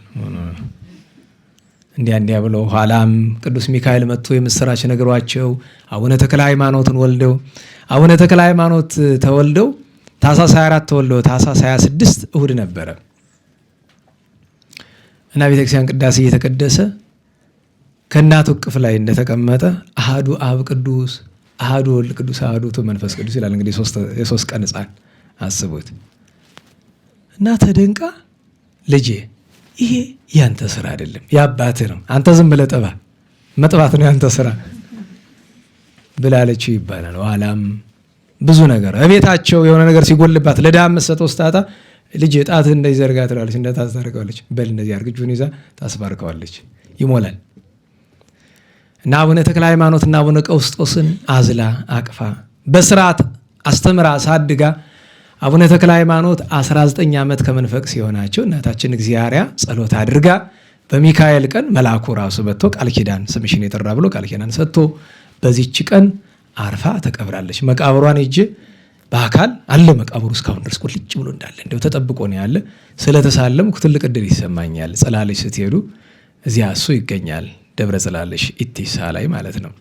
እንዲያ ብለው ኋላም ቅዱስ ሚካኤል መጥቶ የምስራች ነግሯቸው አቡነ ተክለ ሃይማኖትን ወልደው አቡነ ተክለ ሃይማኖት ተወልደው ታኅሳስ 24 ተወልደው ታኅሳስ 26 እሁድ ነበረ እና ቤተክርስቲያን ቅዳሴ እየተቀደሰ ከእናቱ እቅፍ ላይ እንደተቀመጠ አሐዱ አብ ቅዱስ አሐዱ ወልድ ቅዱስ አሐዱ ውእቱ መንፈስ ቅዱስ ይላል። እንግዲህ የሶስት ቀን ሕፃን አስቡት እና ተደንቃ ልጄ ይሄ ያንተ ስራ አይደለም ያባትህ ነው፣ አንተ ዝም ብለህ ጥባ መጥባት ነው ያንተ ስራ ብላለችው ይባላል። ኋላም ብዙ ነገር እቤታቸው የሆነ ነገር ሲጎልባት ለድሃ የምትሰጠው ስታጣ ልጅ ጣትህ እንደዚህ ዘርጋ ትላለች፣ እንደ ታስታርቀዋለች። በል እንደዚህ አድርግ እጁን ይዛ ታስባርከዋለች፣ ይሞላል። እና አቡነ ተክለ ሃይማኖትና አቡነ ቀውስጦስን አዝላ አቅፋ በስርዓት አስተምራ ሳድጋ አቡነ ተክለ ሃይማኖት 19 ዓመት ከመንፈቅ ሲሆናቸው እናታችን እግዚአብሔር ጸሎት አድርጋ በሚካኤል ቀን መልአኩ ራሱ መጥቶ ቃል ኪዳን ስምሽን የጠራ ብሎ ቃል ኪዳን ሰጥቶ በዚህች ቀን አርፋ ተቀብራለች። መቃብሯን ሄጄ በአካል አለ መቃብሩ እስካሁን ድረስ ቁልጭ ብሎ እንዳለ እንደው ተጠብቆ ነው ያለ። ስለተሳለምኩ ትልቅ ዕድል ይሰማኛል። ጽላለሽ ስትሄዱ እዚያ እሱ ይገኛል። ደብረ ጽላለሽ ኢቲሳ ላይ ማለት ነው።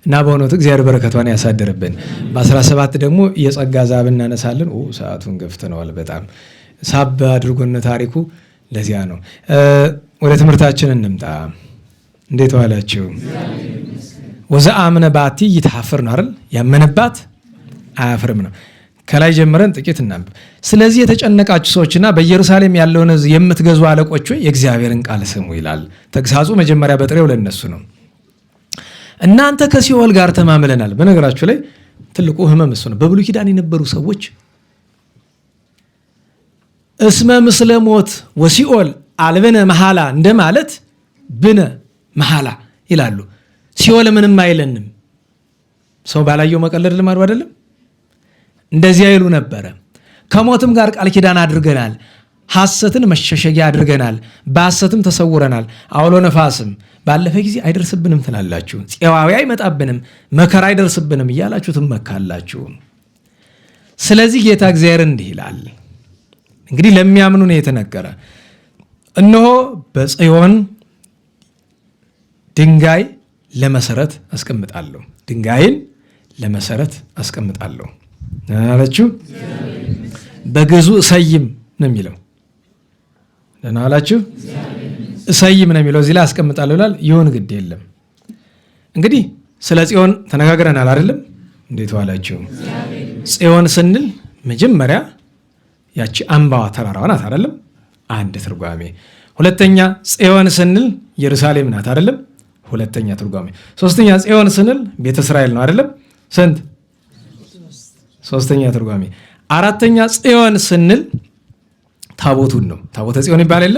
እና በእውነቱ እግዚአብሔር በረከቷን ያሳድርብን። በ17 ደግሞ የጸጋ ዛብ እናነሳለን። ሰዓቱን ገፍተነዋል። በጣም ሳብ አድርጎነ ታሪኩ ለዚያ ነው። ወደ ትምህርታችን እንምጣ። እንዴት ዋላችሁ? ወዘአምነ ባቲ ይትሐፈር ነው አይደል? ያመነባት አያፍርም ነው። ከላይ ጀምረን ጥቂት እናንብ። ስለዚህ የተጨነቃችሁ ሰዎችና በኢየሩሳሌም ያለውን ሕዝብ የምትገዙ አለቆች ሆይ የእግዚአብሔርን ቃል ስሙ ይላል። ተግሳጹ መጀመሪያ በጥሬው ለነሱ ነው። እናንተ ከሲኦል ጋር ተማምለናል። በነገራችሁ ላይ ትልቁ ህመም እሱ ነው። በብሉይ ኪዳን የነበሩ ሰዎች እስመ ምስለ ሞት ወሲኦል አልብነ መሐላ እንደማለት ብነ መሐላ ይላሉ። ሲኦል ምንም አይለንም። ሰው ባላየው መቀለድ ልማዱ አይደለም። እንደዚያ ይሉ ነበረ። ከሞትም ጋር ቃል ኪዳን አድርገናል፣ ሐሰትን መሸሸጊያ አድርገናል፣ በሐሰትም ተሰውረናል፣ አውሎ ነፋስም ባለፈ ጊዜ አይደርስብንም ትላላችሁ፣ ፄዋዊ አይመጣብንም፣ መከራ አይደርስብንም እያላችሁ ትመካላችሁ። ስለዚህ ጌታ እግዚአብሔር እንዲህ ይላል። እንግዲህ ለሚያምኑ ነው የተነገረ። እነሆ በጽዮን ድንጋይ ለመሰረት አስቀምጣለሁ። ድንጋይን ለመሰረት አስቀምጣለሁ አላችሁ። በግዕዙ እሰይም ነው የሚለው። ደህና አላችሁ። እሰይም ነው የሚለው፣ እዚህ ላይ አስቀምጣለሁ ይላል። ይሁን ግድ የለም። እንግዲህ ስለ ጽዮን ተነጋግረናል አይደለም? እንዴት ዋላችሁ? ጽዮን ስንል መጀመሪያ ያቺ አምባዋ ተራራዋ ናት አይደለም? አንድ ትርጓሜ። ሁለተኛ ጽዮን ስንል ኢየሩሳሌም ናት አይደለም? ሁለተኛ ትርጓሜ። ሶስተኛ ጽዮን ስንል ቤተ እስራኤል ነው አይደለም? ስንት? ሶስተኛ ትርጓሜ። አራተኛ ጽዮን ስንል ታቦቱን ነው። ታቦተ ጽዮን ይባል የለ?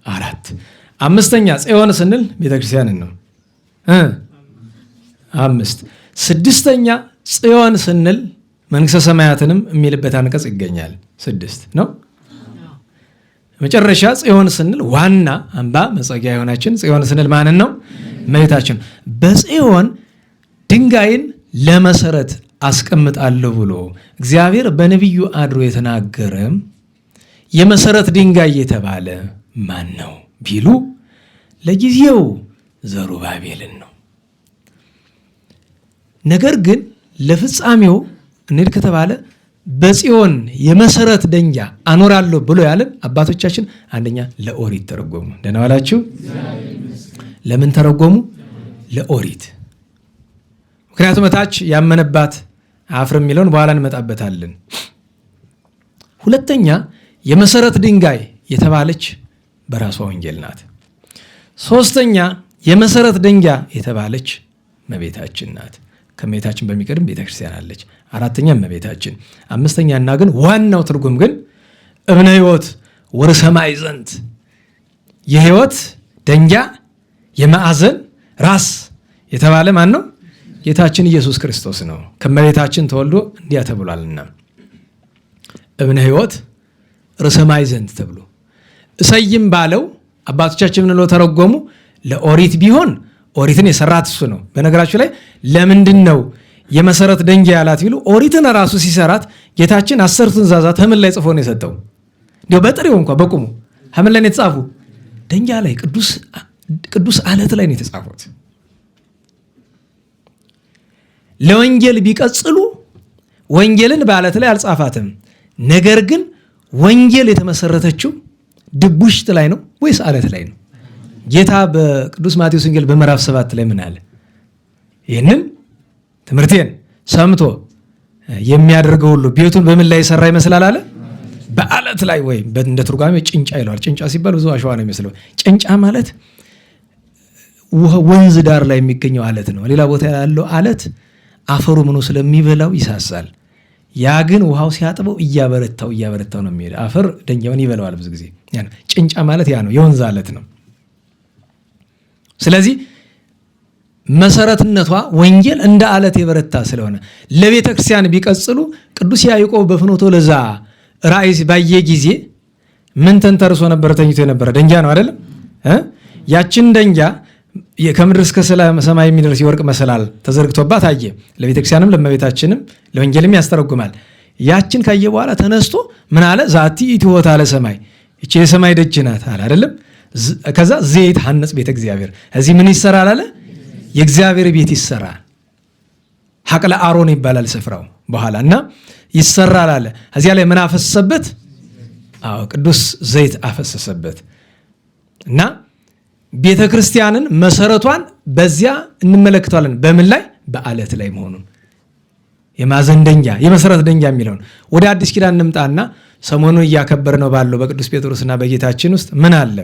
አራት። አምስተኛ ጽዮን ስንል ቤተክርስቲያንን ነው። አምስት። ስድስተኛ ጽዮን ስንል መንግሥተ ሰማያትንም የሚልበት አንቀጽ ይገኛል። 6 ነው። መጨረሻ ጽዮን ስንል ዋና አምባ መጸጊያ የሆናችን ጽዮን ስንል ማንን ነው? እመቤታችን። በጽዮን ድንጋይን ለመሰረት አስቀምጣለሁ ብሎ እግዚአብሔር በነቢዩ አድሮ የተናገረ የመሰረት ድንጋይ የተባለ ማን ነው ቢሉ ለጊዜው ዘሩባቤልን ነው። ነገር ግን ለፍጻሜው እንሂድ ከተባለ በጽዮን የመሰረት ድንጋይ አኖራለሁ ብሎ ያለን አባቶቻችን አንደኛ ለኦሪት ተረጎሙ። ደህና ዋላችሁ። ለምን ተረጎሙ? ለኦሪት። ምክንያቱም ታች ያመነባት አፍር የሚለውን በኋላ እንመጣበታለን። ሁለተኛ የመሰረት ድንጋይ የተባለች በራሷ ወንጌል ናት። ሶስተኛ የመሰረት ድንጋይ የተባለች እመቤታችን ናት። ከእመቤታችን በሚቀድም ቤተክርስቲያን አለች። አራተኛ እመቤታችን። አምስተኛና ግን ዋናው ትርጉም ግን እብነ ሕይወት ወርሰማይ ዘንት የሕይወት ድንጋይ የማዕዘን ራስ የተባለ ማን ነው? ጌታችን ኢየሱስ ክርስቶስ ነው። ከእመቤታችን ተወልዶ እንዲያ ተብሏልና እብነ ሕይወት ርሰማይ ዘንድ ተብሎ እሰይም ባለው አባቶቻችን ምን ብለው ተረጎሙ? ለኦሪት ቢሆን ኦሪትን የሰራት እሱ ነው። በነገራችሁ ላይ ለምንድን ነው የመሰረት ድንጋይ ያላት ቢሉ ኦሪትን ራሱ ሲሰራት ጌታችን 10 ትእዛዛት ምን ላይ ጽፎ ነው የሰጠው? እንዲያው በጥሬው እንኳን በቁሙ ምን ላይ ነው የተጻፉ? ድንጋይ ላይ ቅዱስ አለት ላይ ነው የተጻፉት። ለወንጌል ቢቀጽሉ ወንጌልን በአለት ላይ አልጻፋትም። ነገር ግን ወንጌል የተመሰረተችው ድቡሽት ላይ ነው ወይስ አለት ላይ ነው? ጌታ በቅዱስ ማቴዎስ ወንጌል በምዕራፍ 7 ላይ ምን አለ? ይህንን ትምህርቴን ሰምቶ የሚያደርገው ሁሉ ቤቱን በምን ላይ የሰራ ይመስላል አለ? በአለት ላይ። ወይም እንደ ትርጓሜ ጭንጫ ይለዋል። ጭንጫ ሲባል ብዙ አሸዋ ነው የሚመስለው። ጭንጫ ማለት ወንዝ ዳር ላይ የሚገኘው አለት ነው። ሌላ ቦታ ያለው አለት አፈሩ ምኑ ስለሚበላው ይሳሳል። ያ ግን ውሃው ሲያጥበው እያበረታው ነው የሚሄድ። አፈር ድንጋዩን ይበላዋል ብዙ ጊዜ። ጭንጫ ማለት ያ ነው፣ የወንዝ አለት ነው። ስለዚህ መሰረትነቷ ወንጌል እንደ አለት የበረታ ስለሆነ ለቤተ ክርስቲያን ቢቀጽሉ ቅዱስ ያዕቆብ በፍኖተ ለዛ ራእይ ባየ ጊዜ ምን ተንተርሶ ነበር? ተኝቶ የነበረ ድንጋይ ነው አይደለም? ያችን ድንጋይ ከምድር እስከ ሰማይ የሚደርስ የወርቅ መሰላል ተዘርግቶባት አየ። ለቤተ ክርስቲያንም ለእመቤታችንም ለወንጌልም ያስተረጉማል። ያችን ካየ በኋላ ተነስቶ ምን አለ? ዛቲ ኢትወታ ለሰማይ፣ እቺ የሰማይ ደጅ ናት አለ አይደለም? ከዛ ዘይት ሐነጽ ቤተ እግዚአብሔር፣ እዚህ ምን ይሰራል አለ? የእግዚአብሔር ቤት ይሰራል። ሐቅለ አሮን ይባላል ስፍራው በኋላ እና ይሰራል አለ። እዚያ ላይ ምን አፈሰሰበት? አዎ ቅዱስ ዘይት አፈሰሰበት። እና ቤተ ክርስቲያንን መሰረቷን በዚያ እንመለከታለን። በምን ላይ? በአለት ላይ መሆኑን የማዕዘን ድንጋይ የመሰረት ድንጋይ የሚለውን ወደ አዲስ ኪዳን እንምጣና ሰሞኑን እያከበር ነው ባለው በቅዱስ ጴጥሮስና በጌታችን ውስጥ ምን አለ?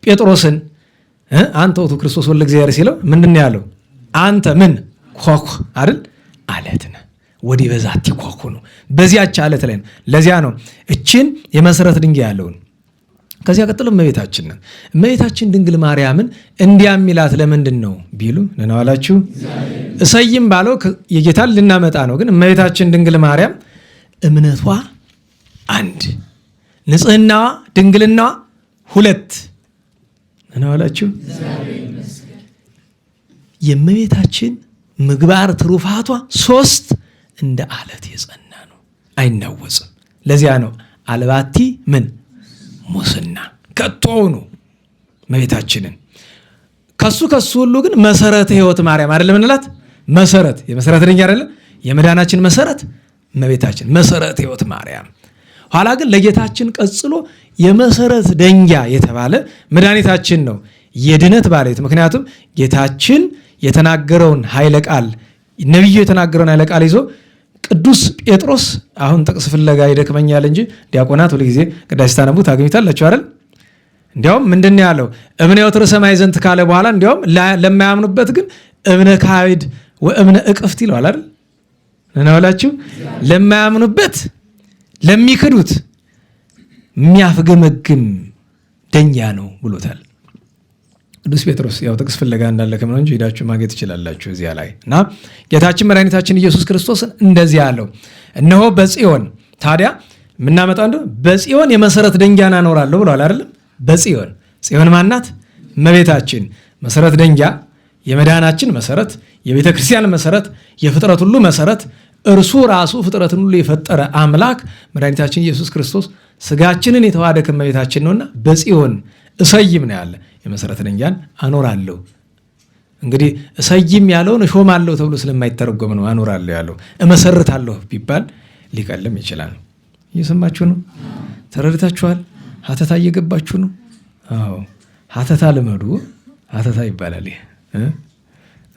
ጴጥሮስን አንተ ውእቱ ክርስቶስ ወልደ እግዚአብሔር ሲለው ምንድን ነው ያለው? አንተ ምን ኮኩ አይደል? አለት ነህ። ወዲህ በዛቲ ኮኩ ነው፣ በዚያች አለት ላይ ነው። ለዚያ ነው እችን የመሰረት ድንጋይ ያለውን። ከዚያ ቀጥሎ እመቤታችን ነን። እመቤታችን ድንግል ማርያምን እንዲያ የሚላት ለምንድን ነው ቢሉ ደህና ዋላችሁ። እሰይም ባለው የጌታን ልናመጣ ነው። ግን እመቤታችን ድንግል ማርያም እምነቷ አንድ፣ ንጽህናዋ ድንግልናዋ ሁለት። ደህና ዋላችሁ። የእመቤታችን ምግባር ትሩፋቷ ሶስት፣ እንደ አለት የጸና ነው፣ አይናወጽም። ለዚያ ነው አልባቲ ምን ሙስና ከቶውኑ እመቤታችንን ከሱ ሁሉ ግን መሰረተ ሕይወት ማርያም አይደለም እንላት። መሰረት የመሰረት ድንጋይ አይደለም የመዳናችን መሰረት እመቤታችን መሰረተ ሕይወት ማርያም። ኋላ ግን ለጌታችን ቀጽሎ የመሰረት ድንጋይ የተባለ መድኃኒታችን ነው የድነት ባለቤት። ምክንያቱም ጌታችን የተናገረውን ኃይለ ቃል ነብዩ የተናገረውን ኃይለ ቃል ይዞ ቅዱስ ጴጥሮስ አሁን ጥቅስ ፍለጋ ይደክመኛል እንጂ ዲያቆናት ሁሉ ጊዜ ቅዳሴ ስታነቡ ታገኙታላችሁ አይደል? እንዲያውም ምንድን ያለው እብነ ወትረ ሰማይ ዘንት ካለ በኋላ እንዲያውም ለማያምኑበት ግን እብነ ካይድ ወእብነ እቅፍት ይለዋል አይደል? እናውላችሁ ለማያምኑበት ለሚክዱት የሚያፍገመግም ደኛ ነው ብሎታል ቅዱስ ጴጥሮስ። ያው ጥቅስ ፍለጋ እንዳለከም ነው እንጂ ሄዳችሁ ማግኘት ትችላላችሁ እዚያ ላይ። እና ጌታችን መድኃኒታችን ኢየሱስ ክርስቶስን እንደዚህ ያለው እነሆ በጽዮን ታዲያ የምናመጣው እንደው በጽዮን የመሰረት ድንጋይን አኖራለሁ ብሏል አይደለም? በጽዮን ጽዮን ማናት? እመቤታችን መሰረት ድንጋይ የመዳናችን መሰረት፣ የቤተ ክርስቲያን መሰረት፣ የፍጥረት ሁሉ መሰረት፣ እርሱ ራሱ ፍጥረትን ሁሉ የፈጠረ አምላክ መድኃኒታችን ኢየሱስ ክርስቶስ ስጋችንን የተዋሃደ ከእመቤታችን ነውና በጽዮን እሰይም ነው ያለ የመሰረት ድንጋይን አኖራለሁ። እንግዲህ እሰይም ያለውን እሾማለሁ ተብሎ ስለማይተረጎም ነው አኖራለሁ ያለው። እመሰርታለሁ ቢባል ሊቀልም ይችላል። እየሰማችሁ ነው? ተረድታችኋል? ሀተታ እየገባችሁ ነው? አዎ ሀተታ ልመዱ። ሀተታ ይባላል።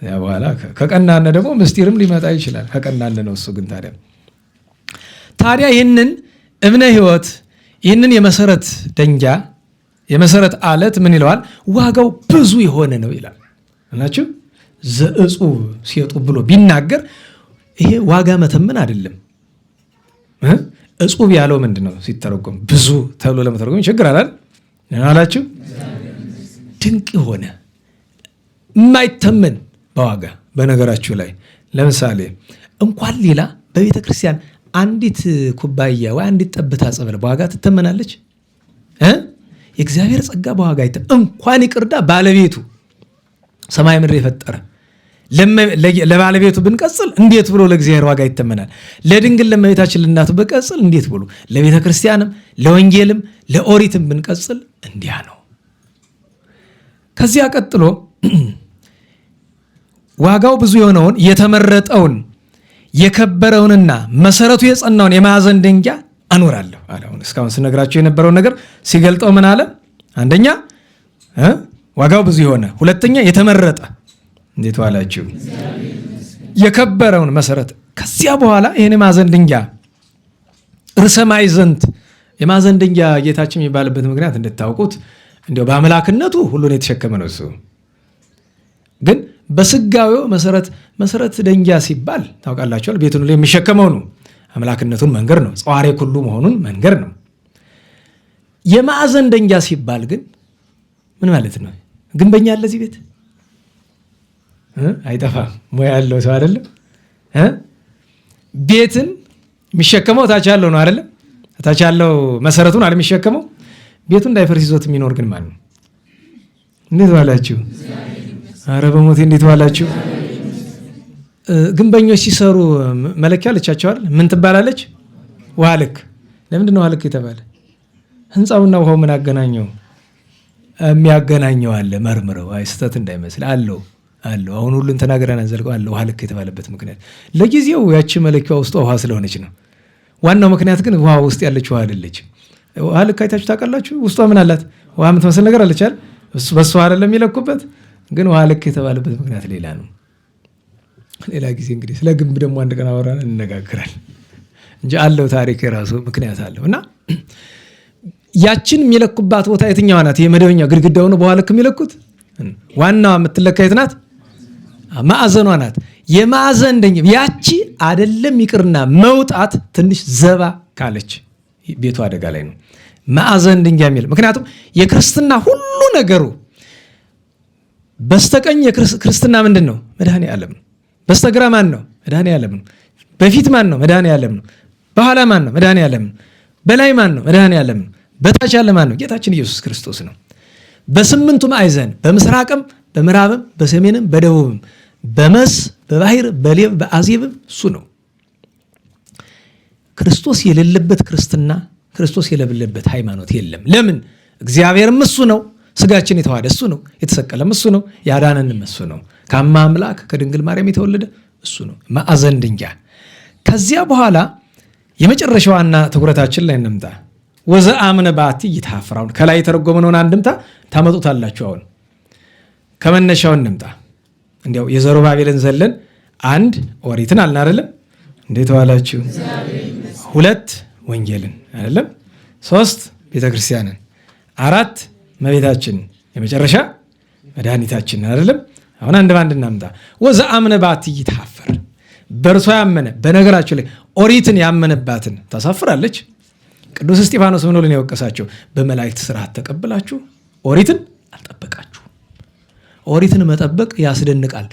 ያ በኋላ ከቀናነ ደግሞ ምስጢርም ሊመጣ ይችላል። ከቀናነ ነው እሱ። ግን ታዲያ ይህንን እብነ ሕይወት ይህንን የመሰረት ድንጋይ የመሰረት አለት ምን ይለዋል? ዋጋው ብዙ የሆነ ነው ይላል። እናችሁ ዘእጹብ ሲጡ ብሎ ቢናገር ይሄ ዋጋ መተመን አይደለም። እጹብ ያለው ምንድን ነው ሲተረጎም? ብዙ ተብሎ ለመተረጎም ይቸግራል አላችሁ። ድንቅ የሆነ የማይተመን በዋጋ በነገራችሁ ላይ ለምሳሌ እንኳን ሌላ በቤተ ክርስቲያን አንዲት ኩባያ ወይ አንዲት ጠብታ ጸበል በዋጋ ትተመናለች? የእግዚአብሔር ጸጋ በዋጋ እንኳን ይቅርዳ ባለቤቱ ሰማይ ምድር የፈጠረ ለባለቤቱ ብንቀጽል እንዴት ብሎ ለእግዚአብሔር ዋጋ ይተመናል? ለድንግል ለእመቤታችን ለእናቱ በቀጽል እንዴት ብሎ ለቤተ ክርስቲያንም ለወንጌልም ለኦሪትም ብንቀጽል እንዲያ ነው። ከዚያ ቀጥሎ ዋጋው ብዙ የሆነውን የተመረጠውን የከበረውንና መሰረቱ የጸናውን የማዕዘን ድንጋይ አኖራለሁ አለ። አሁን እስካሁን ስነግራችሁ የነበረውን ነገር ሲገልጠው ምን አለ? አንደኛ ዋጋው ብዙ የሆነ፣ ሁለተኛ የተመረጠ። እንዴት ዋላችሁ? የከበረውን መሰረት። ከዚያ በኋላ ይህን የማዕዘን ድንጋይ ርዕሰ ማዕዘንት የማዕዘን ድንጋይ ጌታችን የሚባልበት ምክንያት እንድታውቁት እንዲያው በአምላክነቱ ሁሉን የተሸከመ ነው እሱ። ግን በስጋዌው መሰረት ድንጋይ ሲባል ታውቃላችኋል፣ ቤቱን ላይ የሚሸከመው ነው። አምላክነቱን መንገር ነው። ጸዋሬ ኩሉ መሆኑን መንገር ነው። የማዕዘን ድንጋይ ሲባል ግን ምን ማለት ነው? ግንበኛ አለ እዚህ ቤት አይጠፋም። ሙያ ያለው ሰው አይደለም ቤትን የሚሸከመው ታች ያለው ነው አይደለም? ታች ያለው መሰረቱን አይደል የሚሸከመው? ቤቱ እንዳይፈርስ ይዞት የሚኖር ግን ማን ነው? እንዴት ዋላችሁ? አረ በሞቴ እንዴት ዋላችሁ? ግንበኞች ሲሰሩ መለኪያ አለቻቸው አይደል? ምን ትባላለች? ውሃ ልክ። ለምንድን ነው ውሃ ልክ የተባለ? ህንፃውና ውሃው ምን አገናኘው? የሚያገናኘው አለ። መርምረው። አይ ስህተት እንዳይመስል አለው። አሁን ሁሉን ተናግረን አንዘልቀው አለ። ውሃ ልክ የተባለበት ምክንያት ለጊዜው ያቺ መለኪያ ውስጥ ውሃ ስለሆነች ነው። ዋናው ምክንያት ግን ውሃ ውስጥ ያለች ውሃ አይደለችም። ውሃ ልክ አይታችሁ ታውቃላችሁ? ውስጧ ምን አላት? ውሃ የምትመስል ነገር አለች አይደል? በሱ አይደለም የሚለኩበት። ግን ውሃ ልክ የተባለበት ምክንያት ሌላ ነው። ሌላ ጊዜ እንግዲህ ስለ ግንብ ደግሞ አንድ ቀን አወራን እንነጋገራል እንጂ አለው ታሪክ የራሱ ምክንያት አለው። እና ያችን የሚለኩባት ቦታ የትኛዋ ናት? የመደበኛ ግድግዳው ነው በውሃ ልክ የሚለኩት። ዋናዋ የምትለካ የት ናት? ማዕዘኗ ናት። የማዕዘን ድንጋይ ያቺ አይደለም ይቅርና መውጣት ትንሽ ዘባ ካለች ቤቱ አደጋ ላይ ነው። ማዕዘን ድንጋይ የሚል ምክንያቱም የክርስትና ሁሉ ነገሩ በስተቀኝ የክርስትና ምንድን ነው? መድኃኔ ዓለም ነው። በስተግራ ማን ነው? መድኃኔ ዓለም ነው። በፊት ማን ነው? መድኃኔ ዓለም ነው። በኋላ ማን ነው? መድኃኔ ዓለም ነው። በላይ ማን ነው? መድኃኔ ዓለም ነው። በታች ያለ ማን ነው? ጌታችን ኢየሱስ ክርስቶስ ነው። በስምንቱ ማዕዘን በምስራቅም በምዕራብም በሰሜንም በደቡብም በመስ በባህር በሌብ በአዜብም እሱ ነው። ክርስቶስ የሌለበት ክርስትና ክርስቶስ የሌለበት ሃይማኖት የለም። ለምን? እግዚአብሔርም እሱ ነው፣ ስጋችን የተዋሃደ እሱ ነው። የተሰቀለም እሱ ነው። ያዳነንም እሱ ነው። ከአማ አምላክ ከድንግል ማርያም የተወለደ እሱ ነው። ማዕዘን ድንጋይ። ከዚያ በኋላ የመጨረሻዋና ትኩረታችን ላይ እንምጣ። ወዘአምነ ባቲ ይትሐፈር። አሁን ከላይ የተረጎመነውን አንድምታ ታመጡታላችሁ። አሁን ከመነሻው እንምጣ። እንዲያው የዘሩባቤልን ዘለን አንድ ኦሪትን አልን አይደለም? እንዴት ዋላችሁ? 2 ወንጌልን አይደለም? 3 ቤተክርስቲያንን፣ 4 እመቤታችንን፣ የመጨረሻ መድኃኒታችንን አይደለም? አሁን አንድ ባንድ እናምጣ። ወዘአምነ ባቲ ይትሐፈር። በእርሷ ያመነ፣ በነገራችሁ ላይ ኦሪትን ያመነባትን ታሳፍራለች። ቅዱስ እስጢፋኖስ ምን ብሎ ነው የወቀሳቸው? በመላእክት ስርዓት ተቀብላችሁ ኦሪትን አልጠበቃችሁ። ኦሪትን መጠበቅ ያስደንቃል፣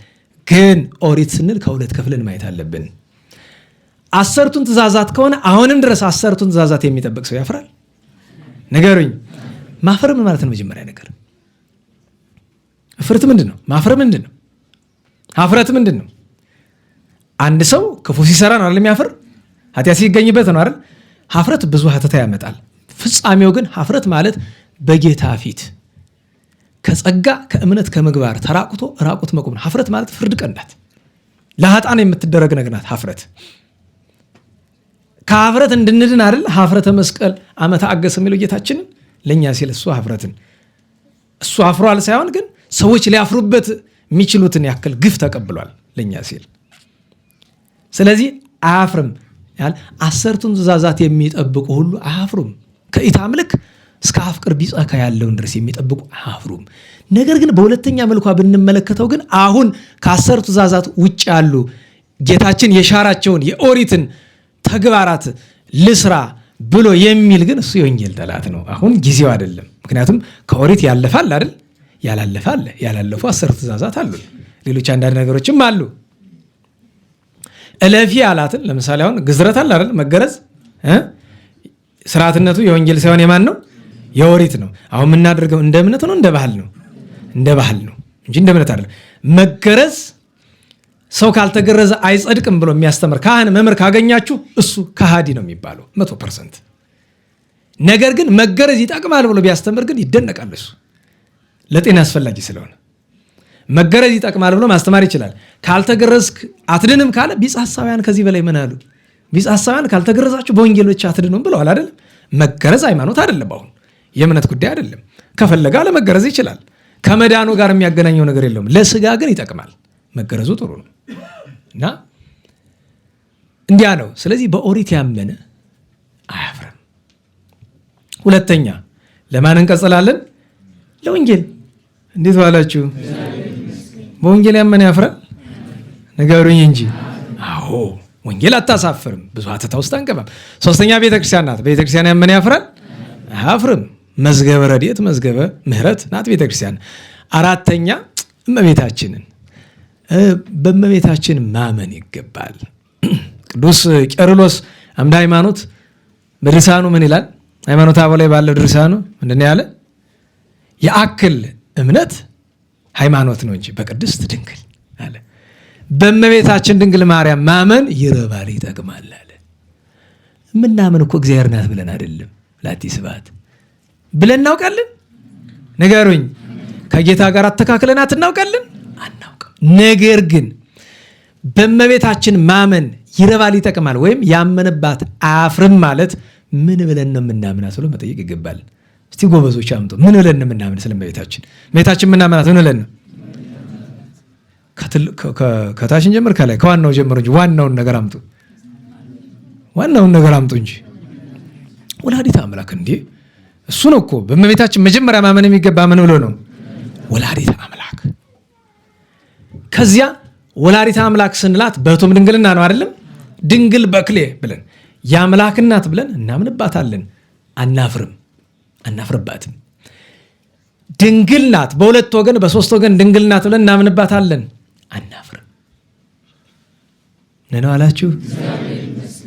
ግን ኦሪት ስንል ከሁለት ከፍለን ማየት አለብን። 10ቱን ትእዛዛት ከሆነ አሁንም ድረስ 10ቱን ትእዛዛት የሚጠብቅ ሰው ያፍራል? ንገሩኝ። ማፈር ምን ማለት ነው? መጀመሪያ ነገር እፍረት ምንድን ነው? ማፈር ምንድን ነው? ሀፍረት ምንድን ነው? አንድ ሰው ክፉ ሲሰራ ነው አይደል የሚያፍር? ኃጢአት ሲገኝበት ነው አይደል? ሀፍረት ብዙ ሀተታ ያመጣል። ፍጻሜው ግን ሀፍረት ማለት በጌታ ፊት ከጸጋ ከእምነት ከምግባር ተራቁቶ ራቁት መቆም ነው። ሀፍረት ማለት ፍርድ ቀን ናት። ለኃጥአን የምትደረግ ነገር ናት ሀፍረት። ከሀፍረት እንድንድን አይደል ሀፍረተ መስቀል ዓመተ አገሰ የሚለው ጌታችንን ለእኛ ሲል እሱ ሀፍረትን እሱ አፍሯል ሳይሆን ግን ሰዎች ሊያፍሩበት የሚችሉትን ያክል ግፍ ተቀብሏል ለእኛ ሲል። ስለዚህ አያፍርም። 10ቱን ትእዛዛት የሚጠብቁ ሁሉ አያፍሩም። ከኢታምልክ እስከ አፍቅር ቢጸካ ያለውን ድረስ የሚጠብቁ አያፍሩም። ነገር ግን በሁለተኛ መልኳ ብንመለከተው ግን አሁን ከ10ቱ ትእዛዛት ውጭ ያሉ ጌታችን የሻራቸውን የኦሪትን ተግባራት ልስራ ብሎ የሚል ግን እሱ የወንጌል ጠላት ነው። አሁን ጊዜው አይደለም። ምክንያቱም ከኦሪት ያለፋል አይደል? ያላለፈ አለ። ያላለፉ 10 ትእዛዛት አሉ። ሌሎች አንዳንድ ነገሮችም አሉ። እለፊ አላትን ለምሳሌ አሁን ግዝረት አለ አይደል? መገረዝ ስርዓትነቱ የወንጌል ሳይሆን የማን ነው? የኦሪት ነው። አሁን የምናደርገው እንደ እምነት ነው እንደ ባህል ነው? እንደ ባህል ነው እንጂ እንደ እምነት አይደለም። መገረዝ ሰው ካልተገረዘ አይጸድቅም ብሎ የሚያስተምር ካህን መምህር ካገኛችሁ እሱ ከሃዲ ነው የሚባለው 100%። ነገር ግን መገረዝ ይጠቅማል ብሎ ቢያስተምር ግን ይደነቃል። እሱ ለጤና አስፈላጊ ስለሆነ መገረዝ ይጠቅማል ብሎ ማስተማር ይችላል። ካልተገረዝክ አትድንም ካለ ቢጸ ሐሳውያን ከዚህ በላይ ምን አሉ? ቢጸ ሐሳውያን ካልተገረዛችሁ በወንጌል ብቻ አትድኑም ብለዋል አይደለም? መገረዝ ሃይማኖት አይደለም። አሁን የእምነት ጉዳይ አይደለም። ከፈለገ አለመገረዝ ይችላል። ከመዳኑ ጋር የሚያገናኘው ነገር የለውም። ለስጋ ግን ይጠቅማል። መገረዙ ጥሩ ነው እና እንዲያ ነው። ስለዚህ በኦሪት ያመነ አያፍርም። ሁለተኛ ለማን እንቀጽላለን? ለወንጌል። እንዴት ዋላችሁ? በወንጌል ያመነ ያፍራል? ንገሩኝ እንጂ። አዎ ወንጌል አታሳፍርም። ብዙ ሀተታ ውስጥ አንገባም። 3ኛ ቤተክርስቲያን ናት። ቤተክርስቲያን ያመነ ያፍራል? አያፍርም። መዝገበ ረድኤት መዝገበ ምሕረት ናት ቤተክርስቲያን። 4ኛ እመቤታችንን በእመቤታችን ማመን ይገባል። ቅዱስ ቄርሎስ አምደ ሃይማኖት በድርሳኑ ምን ይላል? ሃይማኖተ አበው ላይ ባለው ድርሳኑ ምንድን ነው ያለ? የአክል እምነት ሃይማኖት ነው እንጂ በቅድስት ድንግል አለ። በእመቤታችን ድንግል ማርያም ማመን ይረባል ይጠቅማል አለ። ምናምን እኮ እግዚአብሔር ናት ብለን አይደለም፣ ላቲ ስብሐት ብለን እናውቃለን? ንገሩኝ። ከጌታ ጋር አተካክለናት እናውቃለን? አናውቅም። ነገር ግን በእመቤታችን ማመን ይረባል ይጠቅማል ወይም ያመነባት አያፍርም ማለት ምን ብለን ነው የምናምናት ብሎ መጠየቅ ይገባል። እስቲ ጎበዞች አምጡ። ምን ብለን ነው የምናምን ስለ እመቤታችን? እመቤታችን የምናምናት ምን ብለን ነው? ከታችን ጀምር ከላይ ከዋናው ጀምሮ እንጂ ዋናውን ነገር አምጡ። ዋናውን ነገር አምጡ እንጂ ወላዲተ አምላክ እንዴ! እሱ ነው እኮ በእመቤታችን መጀመሪያ ማመን የሚገባ ምን ብሎ ነው? ወላዲተ አምላክ። ከዚያ ወላዲተ አምላክ ስንላት በሕቱም ድንግልና ነው አይደለም? ድንግል በክሌ ብለን የአምላክ እናት ብለን እናምንባታለን። አናፍርም፣ አናፍርባትም። ድንግል ናት፣ በሁለት ወገን በሶስት ወገን ድንግል ናት ብለን እናምንባታለን። አናፍርም። ነነው አላችሁ?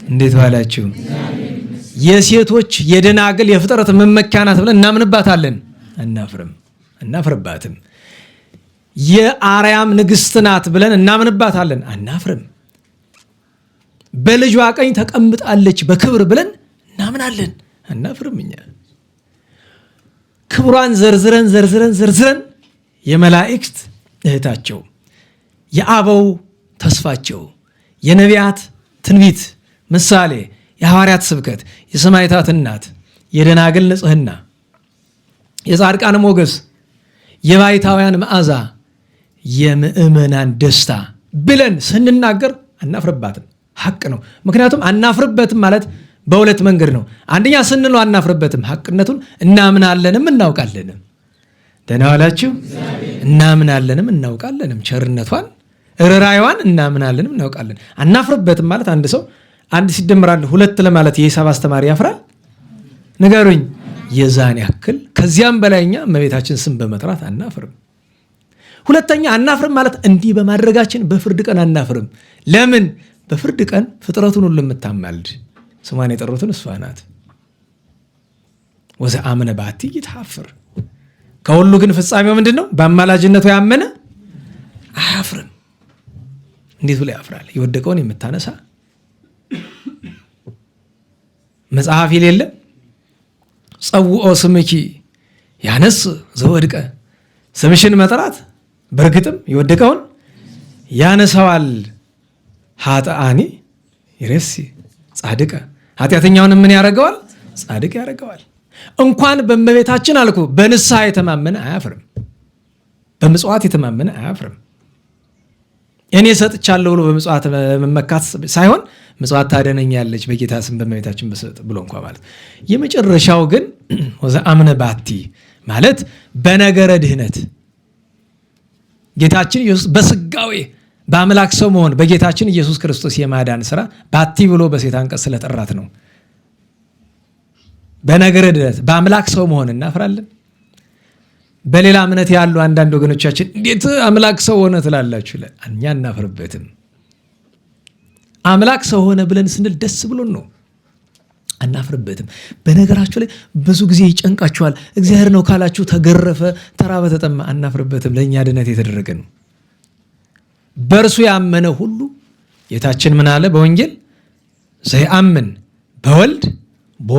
እንዴት ዋላችሁ? የሴቶች የደናግል የፍጥረት መመኪያ ናት ብለን እናምንባታለን። አናፍርም፣ አናፍርባትም። የአርያም ንግሥት ናት ብለን እናምንባታለን። አናፍርም። በልጇ ቀኝ ተቀምጣለች በክብር ብለን እናምናለን። አናፍርም። እኛ ክብሯን ዘርዝረን የመላእክት እህታቸው፣ የአበው ተስፋቸው፣ የነቢያት ትንቢት ምሳሌ፣ የሐዋርያት ስብከት፣ የሰማዕታት እናት፣ የደናግል ንጽሕና፣ የጻድቃን ሞገስ፣ የባይታውያን መዓዛ፣ የምእመናን ደስታ ብለን ስንናገር አናፍርባትም። ሐቅ ነው። ምክንያቱም አናፍርበትም ማለት በሁለት መንገድ ነው። አንደኛ ስንለው አናፍርበትም፣ ሐቅነቱን እናምናለንም እናውቃለንም። ደህና ዋላችሁ። እናምናለንም እናውቃለንም፣ ቸርነቷን ርኅራኄዋን እናምናለንም እናውቃለን። አናፍርበትም ማለት አንድ ሰው አንድ ሲደመር አንድ ሁለት ለማለት የሂሳብ አስተማሪ ያፍራል? ንገሩኝ። የዛን ያክል ከዚያም በላይኛ እመቤታችን ስም በመጥራት አናፍርም። ሁለተኛ አናፍርም ማለት እንዲህ በማድረጋችን በፍርድ ቀን አናፍርም። ለምን? በፍርድ ቀን ፍጥረቱን ሁሉ የምታማልድ ስሟን የጠሩትን እሷ ናት። ወዘአምነ ባቲ ይትሐፈር። ከሁሉ ግን ፍጻሜው ምንድን ነው? በአማላጅነቱ ያመነ አያፍርም። እንዴት ብሎ ያፍራል? የወደቀውን የምታነሳ መጽሐፍ የሌለ ጸውኦ ስምኪ ያነስ ዘወድቀ፣ ስምሽን መጥራት በእርግጥም የወደቀውን ያነሳዋል። ኃጥአኒ ይሬሲ ጻድቀ፣ ኃጢአተኛውን ምን ያደርገዋል? ጻድቅ ያደርገዋል። እንኳን በእመቤታችን አልኩ በንስሐ የተማመነ አያፍርም። በምጽዋት የተማመነ አያፍርም። እኔ ሰጥቻለሁ ብሎ በምጽዋት መመካት ሳይሆን ምጽዋት ታደነኛለች በጌታ ስም በእመቤታችን በሰጥ ብሎ እንኳ ማለት። የመጨረሻው ግን ወዘአምነ ባቲ ማለት በነገረ ድህነት ጌታችን ኢየሱስ በስጋዌ በአምላክ ሰው መሆን በጌታችን ኢየሱስ ክርስቶስ የማዳን ስራ ባቲ ብሎ በሴት አንቀጽ ስለጠራት ነው። በነገረ ድህነት በአምላክ ሰው መሆን እናፍራለን። በሌላ እምነት ያሉ አንዳንድ ወገኖቻችን እንዴት አምላክ ሰው ሆነ ትላላችሁ? እኛ እናፍርበትም። አምላክ ሰው ሆነ ብለን ስንል ደስ ብሎን ነው፣ አናፍርበትም። በነገራችሁ ላይ ብዙ ጊዜ ይጨንቃችኋል። እግዚአብሔር ነው ካላችሁ ተገረፈ፣ ተራበ፣ ተጠማ፣ አናፍርበትም። ለእኛ ድነት የተደረገ ነው። በእርሱ ያመነ ሁሉ ጌታችን ምን አለ በወንጌል? ዘይአምን በወልድ ቦ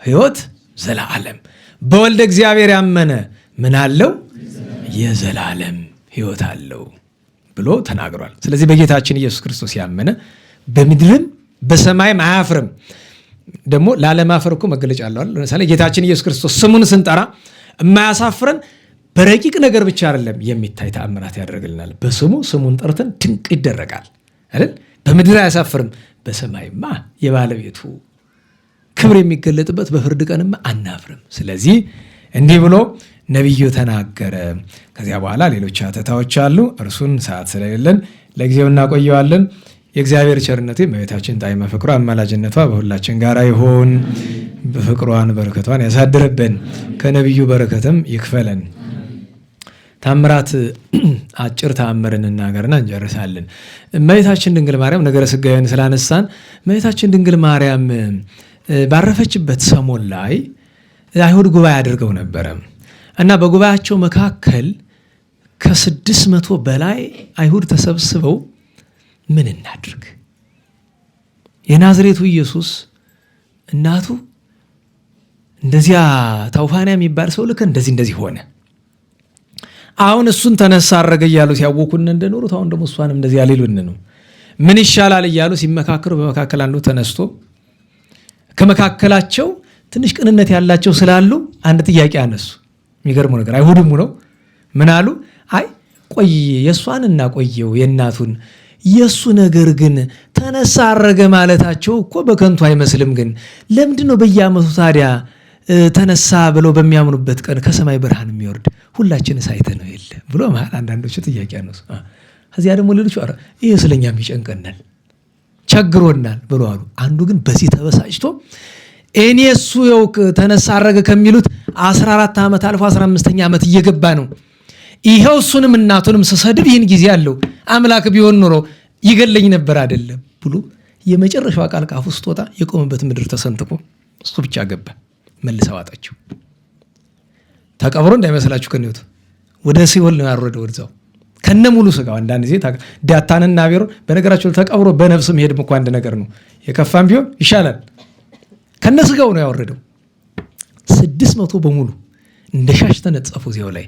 ሕይወት ዘለዓለም። በወልደ እግዚአብሔር ያመነ ምን አለው? የዘላለም ሕይወት አለው ብሎ ተናግሯል። ስለዚህ በጌታችን ኢየሱስ ክርስቶስ ያመነ በምድርም በሰማይም አያፍርም። ደግሞ ላለማፈር እኮ መገለጫ አለው። ለምሳሌ ጌታችን ኢየሱስ ክርስቶስ ስሙን ስንጠራ የማያሳፍረን በረቂቅ ነገር ብቻ አይደለም፣ የሚታይ ተአምራት ያደርግልናል። በስሙ ስሙን ጠርተን ድንቅ ይደረጋል አይደል? በምድር አያሳፍርም፣ በሰማይማ የባለቤቱ ክብር የሚገለጥበት በፍርድ ቀንማ አናፍርም። ስለዚህ እንዲህ ብሎ ነቢዩ ተናገረ። ከዚያ በኋላ ሌሎች ሐተታዎች አሉ። እርሱን ሰዓት ስለሌለን ለጊዜው እናቆየዋለን። የእግዚአብሔር ቸርነቱ የእመቤታችን ጣዕመ ፍቅሯ አማላጅነቷ በሁላችን ጋር ይሁን። በፍቅሯን በረከቷን ያሳድርብን፣ ከነቢዩ በረከትም ይክፈለን። ታምራት አጭር ተአምርን እናገርና እንጨርሳለን። እመቤታችን ድንግል ማርያም ነገረ ሥጋዌን ስላነሳን እመቤታችን ድንግል ማርያም ባረፈችበት ሰሞን ላይ አይሁድ ጉባኤ አድርገው ነበረ እና በጉባኤያቸው መካከል ከ600 በላይ አይሁድ ተሰብስበው ምን እናድርግ? የናዝሬቱ ኢየሱስ እናቱ እንደዚያ ታውፋንያ የሚባል ሰው ልክ እንደዚህ ሆነ። አሁን እሱን ተነሳ አረገ እያሉ ሲያወኩን እንደኖሩት አሁን ደግሞ እሷንም እንደዚያ ሊሉን ነው። ምን ይሻላል እያሉ ሲመካከሩ በመካከል አንዱ ተነስቶ ከመካከላቸው ትንሽ ቅንነት ያላቸው ስላሉ አንድ ጥያቄ አነሱ። የሚገርመው ነገር አይሁድም ነው። ምን አሉ? አይ ቆይ የእሷን እናቆየው የእናቱን፣ የእሱ ነገር ግን ተነሳ አረገ ማለታቸው እኮ በከንቱ አይመስልም። ግን ለምንድን ነው በየዓመቱ ታዲያ ተነሳ ብለው በሚያምኑበት ቀን ከሰማይ ብርሃን የሚወርድ ሁላችንስ አይተነው የለ ብሎ መሀል አንዳንዶቹ ጥያቄ አነሱ። ከዚያ ደግሞ ሌሎቹ ይህ ስለኛም ይጨንቀናል ቸግሮናል ብሎ አሉ። አንዱ ግን በዚህ ተበሳጭቶ እኔ እሱ የው ተነሳ አረገ ከሚሉት 14 ዓመት አልፎ 15ኛ ዓመት እየገባ ነው። ይሄው እሱንም እናቱንም ስሰድብ ይህን ጊዜ አለው አምላክ ቢሆን ኖሮ ይገለኝ ነበር አይደለም ብሎ የመጨረሻው ቃል ካፉ ስትወጣ የቆመበት ምድር ተሰንጥቆ እሱ ብቻ ገባ። መልሰው አጣቸው። ተቀብሮ እንዳይመስላችሁ ከነቱ ወደ ሲኦል ነው ያወረደው ወደዛው ከነ ሙሉ ስጋው። አንዳንድ ጊዜ ዳታንና አቤሮን በነገራቸው ተቀብሮ በነፍስ መሄድም እንኳን አንድ ነገር ነው። የከፋም ቢሆን ይሻላል። ከነ ስጋው ነው ያወረደው። 600 በሙሉ እንደ ሻሽ ተነጸፉ እዚያው ላይ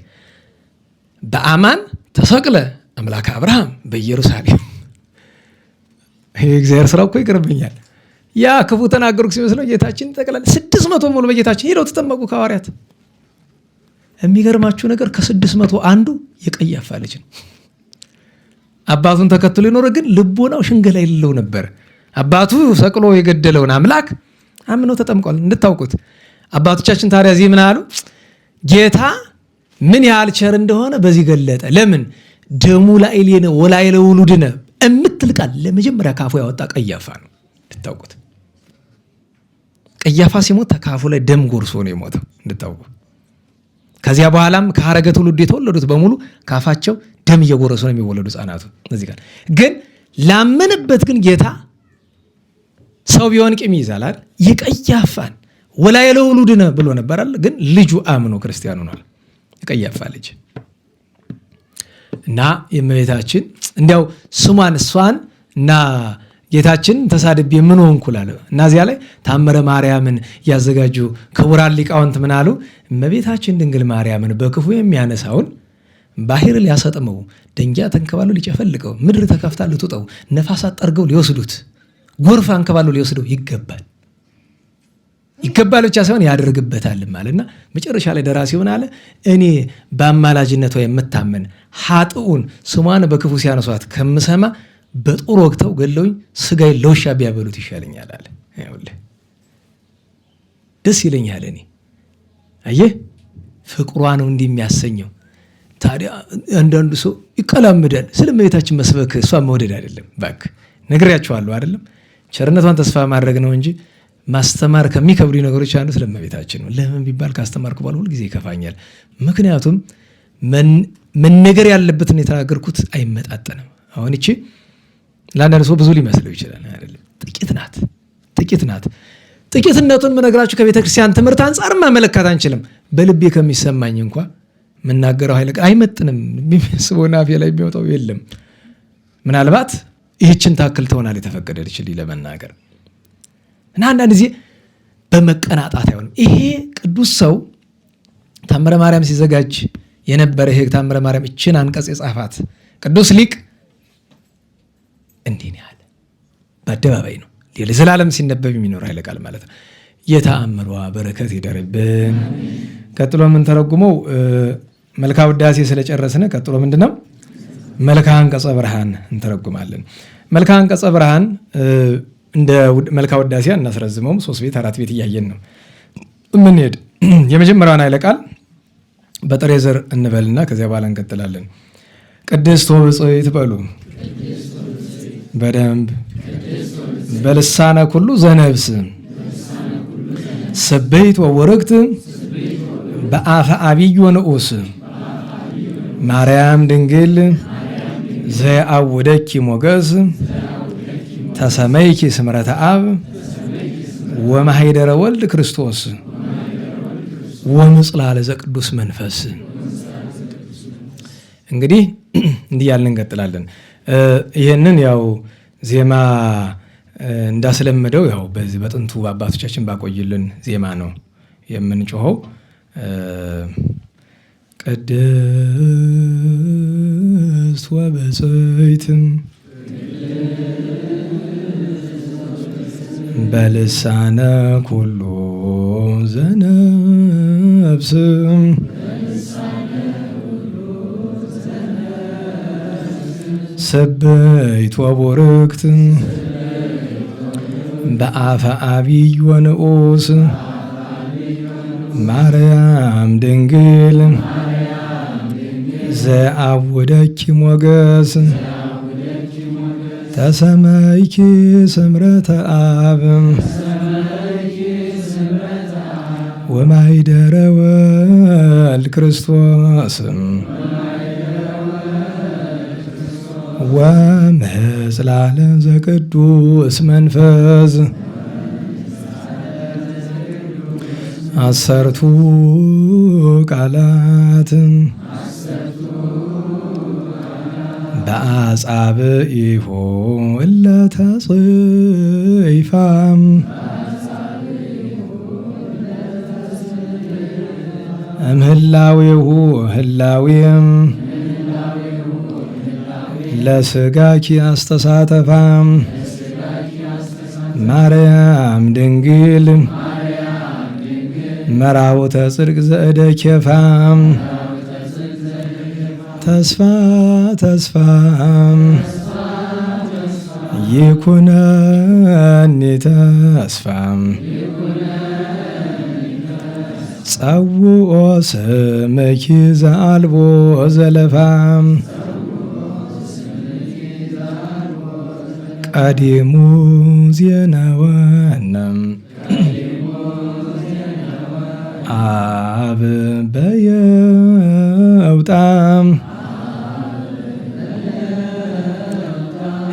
በአማን ተሰቅለ አምላክ አብርሃም በኢየሩሳሌም። የእግዚአብሔር ስራ እኮ ይቀርብኛል። ያ ክፉ ተናገሩክ ሲመስለው ጌታችን ጠቅላላ 600 ሙሉ በጌታችን ሄደው ተጠመቁ ከሐዋርያት። የሚገርማችሁ ነገር ከ600 አንዱ የቀያፋ ልጅ ነው። አባቱን ተከትሎ የኖረ ግን ልቦናው ሽንገላ የሌለው ነበር። አባቱ ሰቅሎ የገደለውን አምላክ አምነው ተጠምቋል። እንድታውቁት አባቶቻችን ታዲያ እዚህ ምን አሉ? ጌታ ምን ያህል ቸር እንደሆነ በዚህ ገለጠ። ለምን? ደሙ ላዕሌነ ወላዕለ ውሉድነ እምትል ቃል ለመጀመሪያ ካፉ ያወጣ ቀያፋ ነው። እንድታውቁት ቀያፋ ሲሞት ካፉ ላይ ደም ጎርሶ ነው የሞተው። እንድታውቁ ከዚያ በኋላም ከሐረገ ትውልድ የተወለዱት በሙሉ ካፋቸው ደም እየጎረሱ ነው የሚወለዱ ሕፃናቱ። እዚህ ጋር ግን ላመነበት ግን ጌታ ሰው ቢሆን ቂም ይይዛል አይደል? የቀያፋን ወላዕለ ውሉድነ ብሎ ነበር አይደል? ግን ልጁ አምኖ ክርስቲያኑ ነው የቀያፋ ልጅ እና የእመቤታችን እንዲያው ስሟን እሷን እና ጌታችን ተሳድቤ ምን ሆንኩላለ እና እዚያ ላይ ታምረ ማርያምን ያዘጋጁ ክቡራን ሊቃውንት ምን አሉ? እመቤታችን ድንግል ማርያምን በክፉ የሚያነሳውን ባህር ሊያሰጥመው፣ ደንጊያ ተንከባለው ሊጨፈልቀው፣ ምድር ተከፍታ ልትውጠው፣ ነፋሳት ጠርገው ሊወስዱት፣ ጎርፍ አንከባለው ሊወስደው ይገባል። ይገባል ብቻ ሳይሆን ያደርግበታልም አለና መጨረሻ ላይ ደራሲ ሆነ አለ እኔ በአማላጅነቷ የምታመን ኃጥኡን ስሟን በክፉ ሲያነሷት ከምሰማ በጦር ወቅተው ገለውኝ ስጋዬን ለውሻ ቢያበሉት ይሻለኛል አለ። ይኸውልህ ደስ ይለኛል። እኔ አየህ ፍቅሯ ነው እንዲህ የሚያሰኘው። ታዲያ አንዳንዱ ሰው ይቀላምዳል። ስለ እመቤታችን መስበክ እሷን መውደድ አይደለም። እባክህ ነግሬያቸዋለሁ አይደለም? ቸርነቷን ተስፋ ማድረግ ነው እንጂ ማስተማር ከሚከብዱ ነገሮች አንዱ ስለ እመቤታችን ነው። ለምን ቢባል ካስተማርኩ በኋላ ሁልጊዜ ይከፋኛል። ምክንያቱም መነገር ያለበትን የተናገርኩት አይመጣጠንም። አሁን እቺ ለአንዳንድ ሰው ብዙ ሊመስለው ይችላል። አይደለም፣ ጥቂት ናት። ጥቂትነቱን መነግራችሁ ከቤተ ክርስቲያን ትምህርት አንጻር መመለካት አንችልም። በልቤ ከሚሰማኝ እንኳ የምናገረው ኃይለ አይመጥንም። የሚያስበው ናፌ ላይ የሚወጣው የለም። ምናልባት ይህችን ታክል ትሆናል የተፈቀደልችልኝ ለመናገር እና አንዳንድ ጊዜ በመቀናጣት አይሆንም። ይሄ ቅዱስ ሰው ታምረ ማርያም ሲዘጋጅ የነበረ ይሄ ታምረ ማርያም እችን አንቀጽ የጻፋት ቅዱስ ሊቅ እንዲህ ያለ በአደባባይ ነው ለዘላለም ሲነበብ የሚኖር ኃይለ ቃል ማለት ነው። የተአምሯ በረከት ይደርብን። ቀጥሎ ምን ተረጉመው መልካ ውዳሴ ስለጨረስነ ቀጥሎ ምንድነው መልካ አንቀጸ ብርሃን እንተረጉማለን። መልካ አንቀጸ ብርሃን እንደ መልካ ውዳሴ እናስረዝመውም 3 ቤት 4 ቤት እያየን ነው ምንሄድ። የመጀመሪያውን ኃይለ ቃል በጥሬ ዘር እንበልና ከዚያ በኋላ እንቀጥላለን። ቅድስት ወብጽሕት በሉ በደንብ በልሳነ ኩሉ ዘነብስ ሰበይት ወወርክት በአፈ አብይ ወንዑስ ማርያም ድንግል ዘአውደኪ ሞገስ ተሰመይኪ ስምረተ አብ ወማኅደረ ወልድ ክርስቶስ ወምጽላለ ዘቅዱስ መንፈስ። እንግዲህ እንዲህ ያልን እንቀጥላለን። ይሄንን ያው ዜማ እንዳስለመደው ያው በዚህ በጥንቱ አባቶቻችን ባቆይልን ዜማ ነው የምንጮኸው። ቅድስት ወብጽሕት በልሳነ ኩሉ ዘነብስ ሰበይት ወቡርክት በአፈ አብይ ወንዑስ ማርያም ድንግል ዘአውደኪ ሞገስ ተሰመይኪ ስምረተ አብ ወማኅደረ ወልድ ክርስቶስ ወምጽላለ ዘቅዱስ መንፈስ አሰርቱ ቃላት በአጻብዒሁ እለ ተጽሕፋ እምህላዊሁ ህላዊም ለስጋኪ አስተሳተፋ ማርያም ድንግል መራውተ ጽድቅ ዘእደኬፋ ተስፋ ተስፋ ይኩነኒ ተስፋ ጸውኦ ስምኪ ዘአልቦ ዘለፋ ቀዲሙ ዜናወነ አብ በየውጣ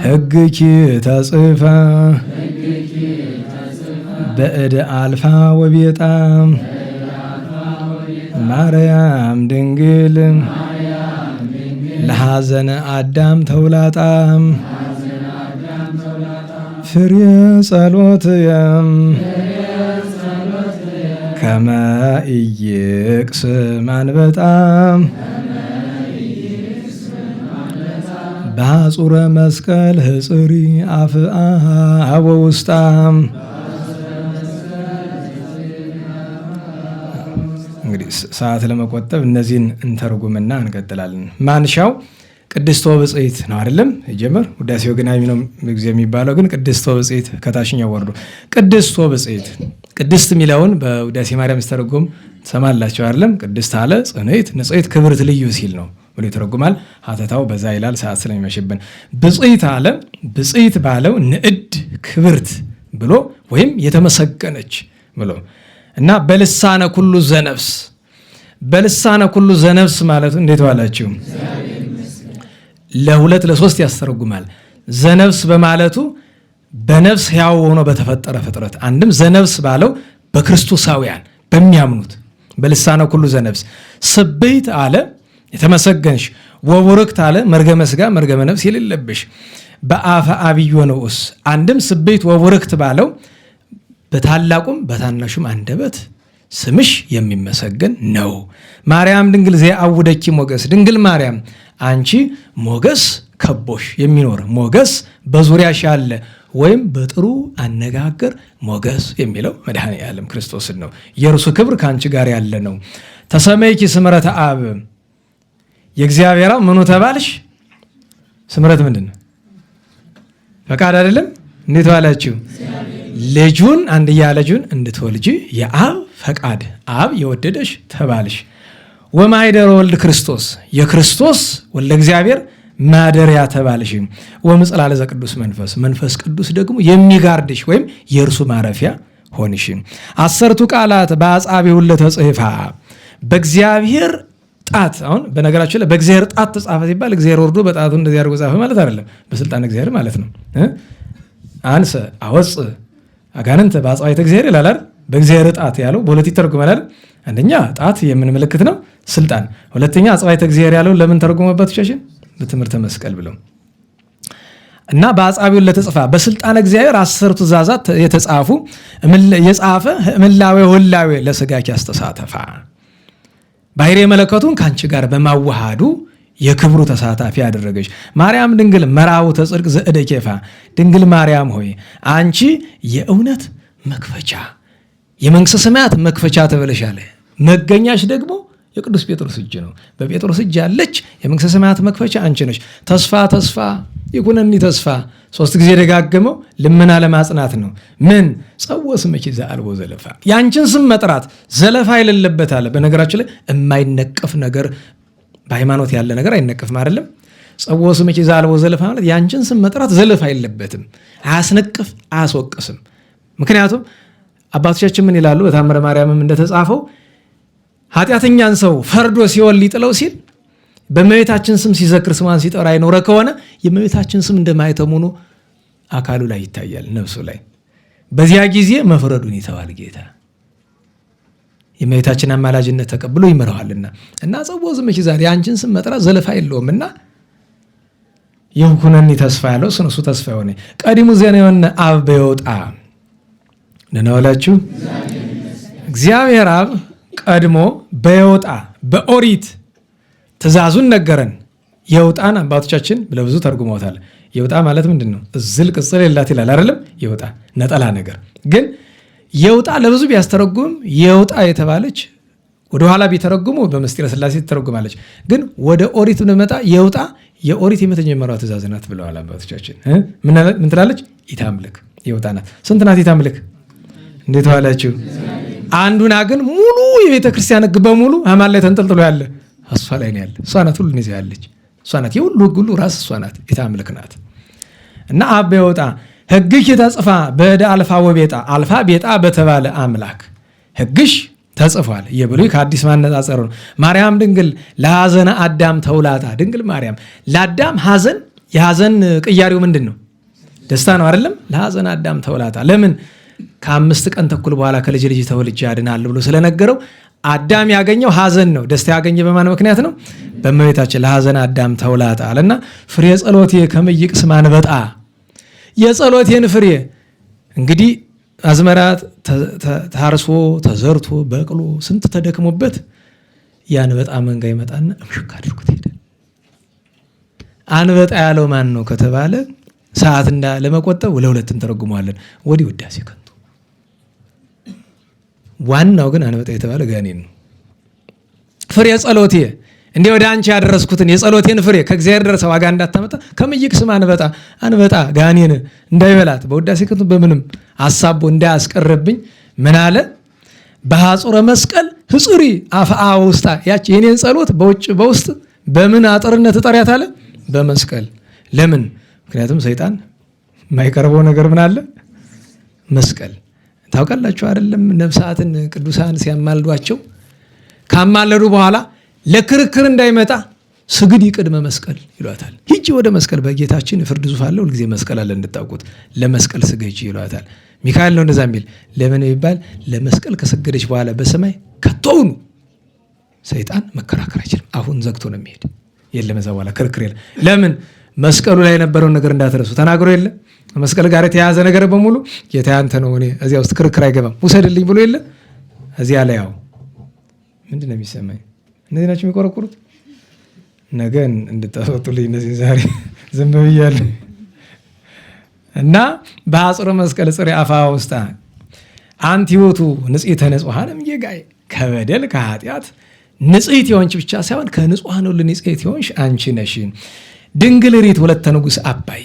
ሕግኪ ተጽፈ በእደ አልፋ ወቤጣ ማርያም ድንግል ለሐዘነ አዳም ተውላጣ ፍሬ ጸሎትየም ከመ ኢይቅስም አንበጣ በሐጹረ መስቀል ህጽሪ አፍአ ወውስጣ። እንግዲህ ሰዓት ለመቆጠብ እነዚህን እንተርጉምና እንቀጥላለን። ማንሻው ቅድስት ወብጽዕት ነው አይደለም? ይጀምር ውዳሴው ግን አይሚ ነው ጊዜ የሚባለው ግን ቅድስት ወብጽዕት ከታችኛው ወርዶ ቅድስት ወብጽዕት። ቅድስት የሚለውን በውዳሴ ማርያም ሲተረጎም ሰማላችሁ አይደለም? ቅድስት አለ ጽንዕት ንጽሕት ክብርት ልዩ ሲል ነው ብሎ ይተረጉማል። ሀተታው በዛ ይላል ሰዓት ስለሚመሽብን። ብጽዕት አለ ብጽዕት ባለው ንዕድ ክብርት ብሎ ወይም የተመሰገነች ብሎ እና በልሳነ ኩሉ ዘነፍስ በልሳነ ኩሉ ዘነፍስ ማለቱ እንዴት ዋላችሁ? ለሁለት ለሶስት ያስተረጉማል። ዘነፍስ በማለቱ በነፍስ ሕያው ሆኖ በተፈጠረ ፍጥረት፣ አንድም ዘነፍስ ባለው በክርስቶሳውያን በሚያምኑት በልሳነ ኩሉ ዘነፍስ። ስብሕት አለ የተመሰገንሽ፣ ወቡርክት አለ መርገመ ሥጋ መርገመ ነፍስ የሌለብሽ በአፈ አብዮ ንዑስ። አንድም ስብሕት ወቡርክት ባለው በታላቁም በታናሹም አንደበት ስምሽ የሚመሰገን ነው። ማርያም ድንግል ዘአውደኪ ሞገስ፣ ድንግል ማርያም አንቺ ሞገስ ከቦሽ የሚኖር ሞገስ በዙሪያሽ ያለ ወይም በጥሩ አነጋገር ሞገስ የሚለው መድኃኔ ዓለም ክርስቶስን ነው። የእርሱ ክብር ከአንቺ ጋር ያለ ነው። ተሰመይኪ ስምረተ አብ፣ የእግዚአብሔር አብ ምኑ ተባልሽ? ስምረት ምንድን ነው? ፈቃድ አይደለም? እንዴት ዋላችሁ? ልጁን አንድያ ልጁን እንድትወልጂ የአብ ፈቃድ፣ አብ የወደደሽ ተባልሽ። ወማኅደረ ወልድ ክርስቶስ፣ የክርስቶስ ወልደ እግዚአብሔር ማደሪያ ተባልሽ። ወምጽላለ ዘቅዱስ መንፈስ፣ መንፈስ ቅዱስ ደግሞ የሚጋርድሽ ወይም የእርሱ ማረፊያ ሆንሽ። አሰርቱ ቃላት በአጻብዕ ለተጽሕፋ፣ በእግዚአብሔር ጣት። አሁን በነገራችን ላይ በእግዚአብሔር ጣት ተጻፈ ሲባል እግዚአብሔር ወርዶ በጣቱ እንደዚህ አድርጎ ጻፈ ማለት አይደለም። በስልጣን እግዚአብሔር ማለት ነው። አንሰ አወፅ አጋንንት በአጽዋዕተ እግዚአብሔር ይላል አይደል? በእግዚአብሔር ጣት ያለው በሁለት ይተረጎማል። አንደኛ ጣት የምን ምልክት ነው? ስልጣን። ሁለተኛ አጽዋዕተ እግዚአብሔር ያለው ለምን ተረጎመበት? ቻችን በትምህርተ መስቀል ብለው እና በአጻብዕ ለተጽፋ በስልጣን እግዚአብሔር 10 ትእዛዛት የተጻፉ የጻፈ እምላዌ ወላዌ ለስጋኪ አስተሳተፋ፣ ባሕርየ መለኮቱን ካንቺ ጋር በማዋሃዱ የክብሩ ተሳታፊ ያደረገች ማርያም ድንግል መራውተ ጽድቅ ዘእደኬፋ፣ ድንግል ማርያም ሆይ አንቺ የእውነት መክፈቻ የመንግሥተ ሰማያት መክፈቻ ተብለሻል። መገኛሽ ደግሞ የቅዱስ ጴጥሮስ እጅ ነው። በጴጥሮስ እጅ ያለች የመንግሥተ ሰማያት መክፈቻ አንቺ ነሽ። ተስፋ ተስፋ ይኩነኒ ተስፋ 3 ጊዜ ደጋገመው ልመና ለማጽናት ነው። ምን ጸውዖ ስምኪ ዘአልቦ ዘለፋ፣ ያንቺን ስም መጥራት ዘለፋ የሌለበት አለ። በነገራችን ላይ የማይነቀፍ ነገር በሃይማኖት ያለ ነገር አይነቀፍም አይደለም። ጸውዖ ስምኪ ዘአልቦ ዘለፋ ማለት ያንቺን ስም መጥራት ዘለፋ የለበትም፣ አያስነቅፍ አያስወቅስም። ምክንያቱም አባቶቻችን ምን ይላሉ? በታምረ ማርያምም እንደተጻፈው ኃጢአተኛን ሰው ፈርዶ ሲኦል ሊጥለው ሲል በእመቤታችን ስም ሲዘክር ስሟን ሲጠራ ይኖረ ከሆነ የእመቤታችን ስም እንደማይተም ሆኖ አካሉ ላይ ይታያል፣ ነፍሱ ላይ። በዚያ ጊዜ መፍረዱን ይተዋል ጌታ። የእመቤታችን አማላጅነት ተቀብሎ ይመራዋልና እና ጸውዖ ስምኪ ዛሬ አንቺን ስም መጥራት ዘለፋ የለውምና ይኩነኒ ተስፋ ያለው እሱ ተስፋ የሆነ ቀዲሙ ዜና የሆነ አብ በይወጣ ደህና ዋላችሁ። እግዚአብሔር አብ ቀድሞ በየውጣ በኦሪት ትእዛዙን ነገረን። የውጣን አባቶቻችን ለብዙ ተርጉመውታል። የውጣ ማለት ምንድን ነው? እዝል ቅጽል የላት ይላል አይደለም? የውጣ ነጠላ ነገር ግን የውጣ ለብዙ ቢያስተረጉም የውጣ የተባለች ወደኋላ ቢተረጉሙ በምስጢረ ሥላሴ ትተረጉማለች። ግን ወደ ኦሪት ብንመጣ የውጣ የኦሪት የመጀመሪያው ትእዛዝ ናት ብለዋል አባቶቻችን። ምን ትላለች? ኢታምልክ የውጣ ናት። ስንት ናት ኢታምልክ? እንዴት ዋላችሁ? አንዱና ግን ሙሉ የቤተ ክርስቲያን ሕግ በሙሉ አማን ላይ ተንጠልጥሎ ያለ እሷ ላይ ነው ያለ። እሷ ናት ሁሉን ይዛ ያለች። እሷ ናት የሁሉ ሕግ ሁሉ ራስ እሷ ናት። ኢታምልክ ናት እና አብ የውጣ ሕግሽ ተጽፋ በእደ አልፋ ወቤጣ አልፋ ቤጣ በተባለ አምላክ ሕግሽ ተጽፏል። የብሉይ ከአዲስ ማነጻጸሩ ነው። ማርያም ድንግል ለሐዘነ አዳም ተውላታ። ድንግል ማርያም ለአዳም ሐዘን የሐዘን ቅያሬው ምንድን ነው? ደስታ ነው አይደለም? ለሐዘነ አዳም ተውላታ። ለምን? ከ5 ቀን ተኩል በኋላ ከልጅ ልጅ ተወልጄ አድናለሁ ብሎ ስለነገረው አዳም ያገኘው ሐዘን ነው። ደስታ ያገኘ በማን ምክንያት ነው? በእመቤታችን ለሐዘነ አዳም ተውላታ አለና ፍሬ ጸሎቴ ከመይቅስ ማንበጣ የጸሎቴን ፍሬ እንግዲህ አዝመራ ታርሶ ተዘርቶ በቅሎ ስንት ተደክሞበት የአንበጣ መንጋ ይመጣና እምሽክ አድርጎት ሄደ። አንበጣ ያለው ማን ነው ከተባለ ሰዓት ለመቆጠብ ለሁለት እንተረጉመዋለን። ወዲህ ውዳሴ ከንቱ። ዋናው ግን አንበጣ የተባለ ጋኔን ነው። ፍሬ ጸሎቴ እንዲህ ወደ አንቺ ያደረስኩትን የጸሎቴን ፍሬ ከእግዚአብሔር ደረሰ ዋጋ እንዳታመጣ ከመይቅስም አንበጣ ጋኔን እንዳይበላት በውዳሴ ከንቱ በምንም አሳቦ እንዳያስቀርብኝ ምን አለ? በሐጹረ መስቀል ህጹሪ አፍአ ውስጣ። ያቺ የኔን ጸሎት በውጭ በውስጥ በምን አጥርነት እጠሪያት አለ? በመስቀል። ለምን? ምክንያቱም ሰይጣን የማይቀርበው ነገር ምን አለ? መስቀል። ታውቃላችሁ አይደለም? ነፍሳትን ቅዱሳን ሲያማልዷቸው ካማለዱ በኋላ ለክርክር እንዳይመጣ ስግድ ቅድመ መስቀል ይሏታል። ሂጂ ወደ መስቀል፣ በጌታችን ፍርድ ዙፋን ላይ ሁልጊዜ መስቀል አለ እንድታውቁት፣ ለመስቀል ስገጂ ይሏታል። ሚካኤል ነው እንደዛ የሚል። ለምን ይባል? ለመስቀል ከሰገደች በኋላ በሰማይ ከቶውኑ ሰይጣን መከራከር አይችልም። አሁን ዘግቶ ነው የሚሄድ። የለም እዛ በኋላ ክርክር የለም። ለምን? መስቀሉ ላይ የነበረውን ነገር እንዳትረሱ ተናግሮ የለ መስቀል ጋር የተያያዘ ነገር በሙሉ ጌታ ያንተ ነው፣ እኔ እዚያ ውስጥ ክርክር አይገባም፣ ውሰድልኝ ብሎ የለ እዚያ ላይ ያው ምንድን ነው የሚሰማኝ? እነዚህ ናቸው የሚቆረቁሩት። ነገ እንድታስወጡልኝ እነዚህ ዛሬ ዝም ብያለሁ። እና በሐጹረ መስቀል ጽሬ አፋ ውስጣ አንቲ ውእቱ ንጽሕተ ንጹሐን እምጌጋይ ከበደል ከኃጢአት ንጽሕት የሆንች ብቻ ሳይሆን ከንጹሐን ሁሉ ንጽሕት የሆንሽ አንቺ ነሽ። ድንግል ሪት ወለተ ንጉሥ አባይ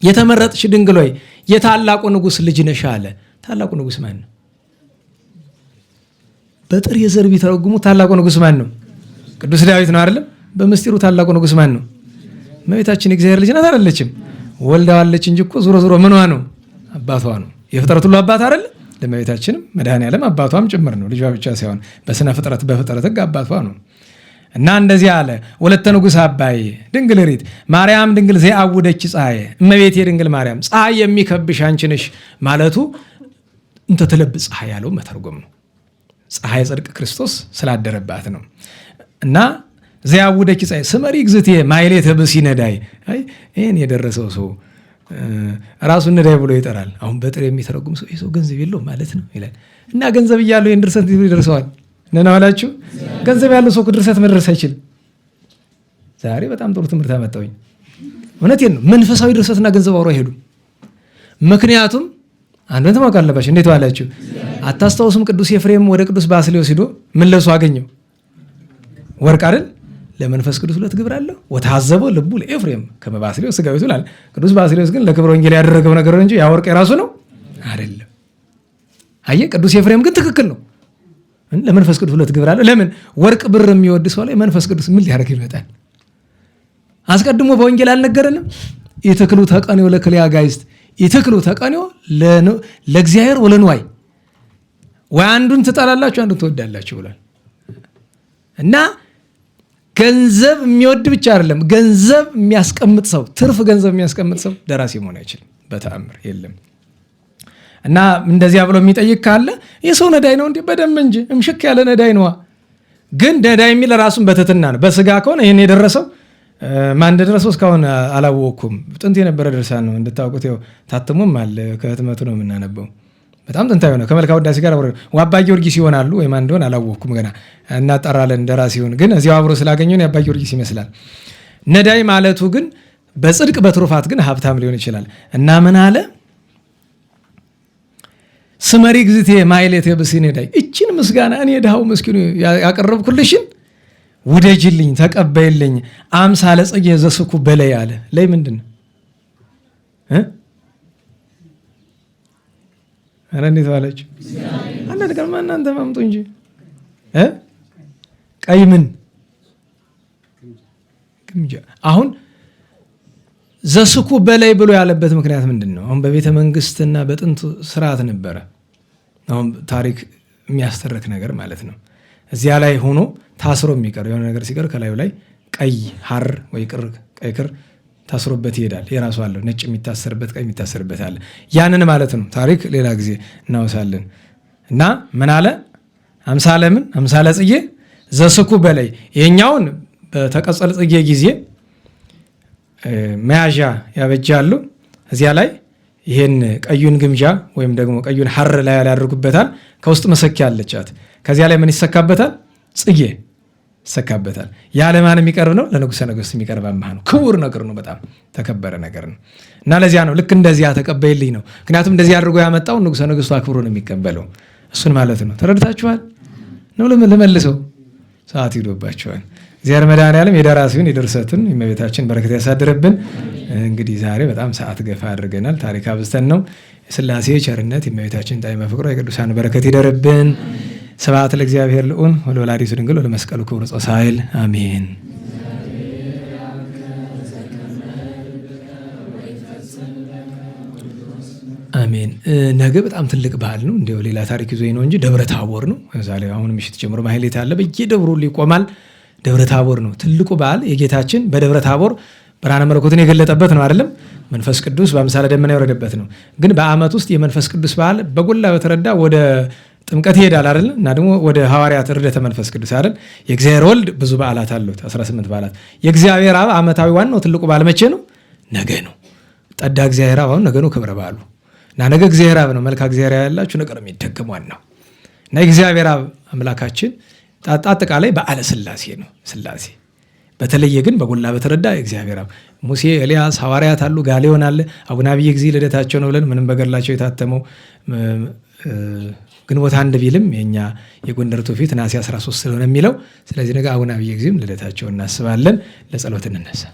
የተመረጥሽ ድንግል ሆይ የታላቁ ንጉሥ ልጅ ነሽ አለ። ታላቁ ንጉሥ ማን ነው? በጥሬ ዘር ቢተረጉሙ ታላቁ ንጉሥ ማን ነው? ቅዱስ ዳዊት ነው አይደለም? በምስጢሩ ታላቁ ንጉሥ ማን ነው? እመቤታችን የእግዚአብሔር ልጅ ናት አይደለችም? ወልዳዋለች እንጂ እኮ ዙሮ ዙሮ ምኗ ነው? አባቷ ነው። የፍጥረት ሁሉ አባት አይደለ? ለእመቤታችንም መድኃኔዓለም አባቷም ጭምር ነው። ልጇ ብቻ ሳይሆን በስነ ፍጥረት በፍጥረት ሕግ አባቷ ነው። እና እንደዚህ አለ። ወለተ ንጉሥ አባይ ድንግል ሪት ማርያም ድንግል ዘአውደች ፀሐይ እመቤቴ ድንግል ማርያም ፀሐይ የሚከብሽ አንቺ ነሽ ማለቱ እንተ ትለብስ ፀሐይ ያለው መተርጎም ነው። ፀሐይ ጽድቅ ክርስቶስ ስላደረባት ነው። እና ዘአውደች ፀሐይ ስመሪ ግዝቴ ማይሌተ ብእሲ ነዳይ። አይ ይሄን የደረሰው ሰው ራሱን ነዳይ ብሎ ይጠራል። አሁን በጥሬ የሚተረጉም ሰው ይሄ ሰው ገንዘብ የለው ማለት ነው ይላል። እና ገንዘብ እያለው ይሄን ድርሰት ይደርሰዋል። ነናዋላችሁ ገንዘብ ያለው ሰው ድርሰት መድረስ አይችልም። ዛሬ በጣም ጥሩ ትምህርት አመጣሁኝ። እውነቴን ነው። መንፈሳዊ ድርሰትና ገንዘብ አብረው አይሄዱም። ምክንያቱም አንዱን ተማውቃ አለባችሁ። እንዴት ዋላችሁ? አታስታውሱም? ቅዱስ ኤፍሬም ወደ ቅዱስ ባስልዮስ ሄዶ ምን ለብሶ አገኘው? ወርቅ አይደል? ለመንፈስ ቅዱስ ሁለት ግብር አለው። ወታዘበው ልቡ ለኤፍሬም ከመ ባስልዮስ ሥጋዊቱ ይላል። ቅዱስ ባስልዮስ ግን ለክብረ ወንጌል ያደረገው ነገር እንጂ ያ ወርቅ የራሱ ነው አይደለም። አየህ፣ ቅዱስ ኤፍሬም ግን ትክክል ነው። ለመንፈስ ቅዱስ ሁለት ግብር አለው። ለምን? ወርቅ ብር የሚወድ ሰው ላይ መንፈስ ቅዱስ ምን ሊያደርግ ይመጣል? አስቀድሞ በወንጌል አልነገረንም? ይትክሉ ተቀኔው ለክልያ ጋይስት ይትክሉ ተቀኔው ለእግዚአብሔር ወለንዋይ ወይ አንዱን ትጠላላችሁ አንዱን ትወዳላችሁ ብሏል። እና ገንዘብ የሚወድ ብቻ አይደለም፣ ገንዘብ የሚያስቀምጥ ሰው ትርፍ ገንዘብ የሚያስቀምጥ ሰው ደራሲ መሆን አይችልም፣ በተአምር የለም። እና እንደዚያ ብሎ የሚጠይቅ ካለ የሰው ነዳይ ነው እንዴ? በደንብ እንጂ እምሽክ ያለ ነዳይ ነዋ። ግን ነዳይ የሚል ራሱን በትትና ነው። በስጋ ከሆነ ይሄን የደረሰው ማን እንደደረሰው እስካሁን አላወቅኩም። ጥንት የነበረ ድርሳን ነው እንድታውቁት። ይኸው ታትሞም አለ፣ ከህትመቱ ነው የምናነበው። በጣም ጥንታዊ ነው። ከመልካ ውዳሴ ጋር አብሮ አባ ጊዮርጊስ ይሆናሉ ወይም አንድ ሆን አላወቅኩም ገና እናጠራለን እንደራሲውን ግን እዚያው አብሮ ስላገኘን የአባ ጊዮርጊስ ይመስላል። ነዳይ ማለቱ ግን በጽድቅ በትሩፋት ግን ሀብታም ሊሆን ይችላል እና ምን አለ ስመሪ ግዝቴ ማይሌት የብሲ ነዳይ እችን ምስጋና እኔ ድሃው ምስኪኑ ያቀረብኩልሽን ውደጅልኝ ተቀበይልኝ አምሳለ ጽጌ ዘስኩ በላይ አለ። ላይ ምንድን ነው አረ እንዴት ዋለች አንተ ጋር ማን አንተ ማምጡ እንጂ ቀይ ምን ግምጃ አሁን ዘስኩ በላይ ብሎ ያለበት ምክንያት ምንድን ነው? አሁን በቤተ መንግስትና በጥንቱ ስርዓት ነበረ። አሁን ታሪክ የሚያስተርክ ነገር ማለት ነው። እዚያ ላይ ሆኖ ታስሮ የሚቀር የሆነ ነገር ሲቀር ከላዩ ላይ ቀይ ሐር ወይ ቀይ ክር ታስሮበት ይሄዳል። የራሱ አለው ነጭ የሚታሰርበት ቀይ የሚታሰርበት አለ። ያንን ማለት ነው። ታሪክ ሌላ ጊዜ እናወሳለን። እና ምን አለ አምሳለ ጽጌ ዘስኩ በላይ የኛውን በተቀጸል ጽጌ ጊዜ መያዣ ያበጃሉ። እዚያ ላይ ይሄን ቀዩን ግምጃ ወይም ደግሞ ቀዩን ሐር ላይ ያደርጉበታል። ከውስጥ መሰኪያ አለቻት። ከዚያ ላይ ምን ይሰካበታል? ጽጌ ይሰካበታል። ያለማን የሚቀርብ ነው? ለንጉሠ ነገሥት የሚቀርብ አማህ ነው። ክቡር ነገር ነው። በጣም ተከበረ ነገር ነው እና ለዚያ ነው ልክ እንደዚያ ተቀበይልኝ ነው። ምክንያቱም እንደዚህ አድርጎ ያመጣው ንጉሠ ነገሥቱ አክብሮ ነው የሚቀበለው እሱን ማለት ነው። ተረድታችኋል ነው? ልመልሰው ሰዓት ሄዶባችኋል። እግዚአብሔር መድኃኔዓለም የደራሲውን የድርሰቱን የእመቤታችን በረከት ያሳድርብን። እንግዲህ ዛሬ በጣም ሰዓት ገፋ አድርገናል። ታሪክ አብዝተን ነው። የሥላሴ ቸርነት የእመቤታችን ጣዕመ ፍቅሯ የቅዱሳን በረከት ይደርብን። ስብሐት ለእግዚአብሔር ልዑል ወለወላዲቱ ድንግል ወለመስቀሉ ክቡር ጻሕል አሜን። አሜን። ነገ በጣም ትልቅ በዓል ነው። እንዲያው ሌላ ታሪክ ይዞ ነው እንጂ ደብረ ታቦር ነው። እዛ ላይ አሁን ምሽት ጀምሮ ማህሌት አለ። በየደብሩ ይቆማል። ደብረ ታቦር ነው ትልቁ በዓል። የጌታችን በደብረ ታቦር ብርሃነ መለኮትን የገለጠበት ነው አይደለም? መንፈስ ቅዱስ በአምሳለ ደመና የወረደበት ነው። ግን በዓመት ውስጥ የመንፈስ ቅዱስ በዓል በጎላ በተረዳ ወደ ጥምቀት ይሄዳል አይደል? እና ደግሞ ወደ ሐዋርያት ርደተ መንፈስ ቅዱስ አይደል? የእግዚአብሔር ወልድ ብዙ በዓላት አሉት 18 በዓላት። የእግዚአብሔር አብ ዓመታዊ ዋናው ትልቁ በዓል መቼ ነው? ነገ ነው። ጠዳ እግዚአብሔር አብ አሁን ነገ ነው ክብረ በዓሉ እና ነገ እግዚአብሔር አብ ነው። መልካ እግዚአብሔር ያላችሁ ነገር የሚደገም ዋናው እና የእግዚአብሔር አብ አምላካችን አጠቃላይ በዓለ ሥላሴ ነው። ሥላሴ በተለየ ግን በጎላ በተረዳ እግዚአብሔር አብ ሙሴ፣ ኤልያስ፣ ሐዋርያት አሉ። ጋሌዮን አለ። አቡነ አብየ ጊዜ ልደታቸው ነው ብለን ምንም በገድላቸው የታተመው ግንቦት 1 ቢልም የኛ የጎንደር ትውፊት ነሐሴ 13 ስለሆነ የሚለው ስለዚህ ነገ አቡነ አብየ ጊዜም ልደታቸው እናስባለን። ለጸሎት እንነሳ።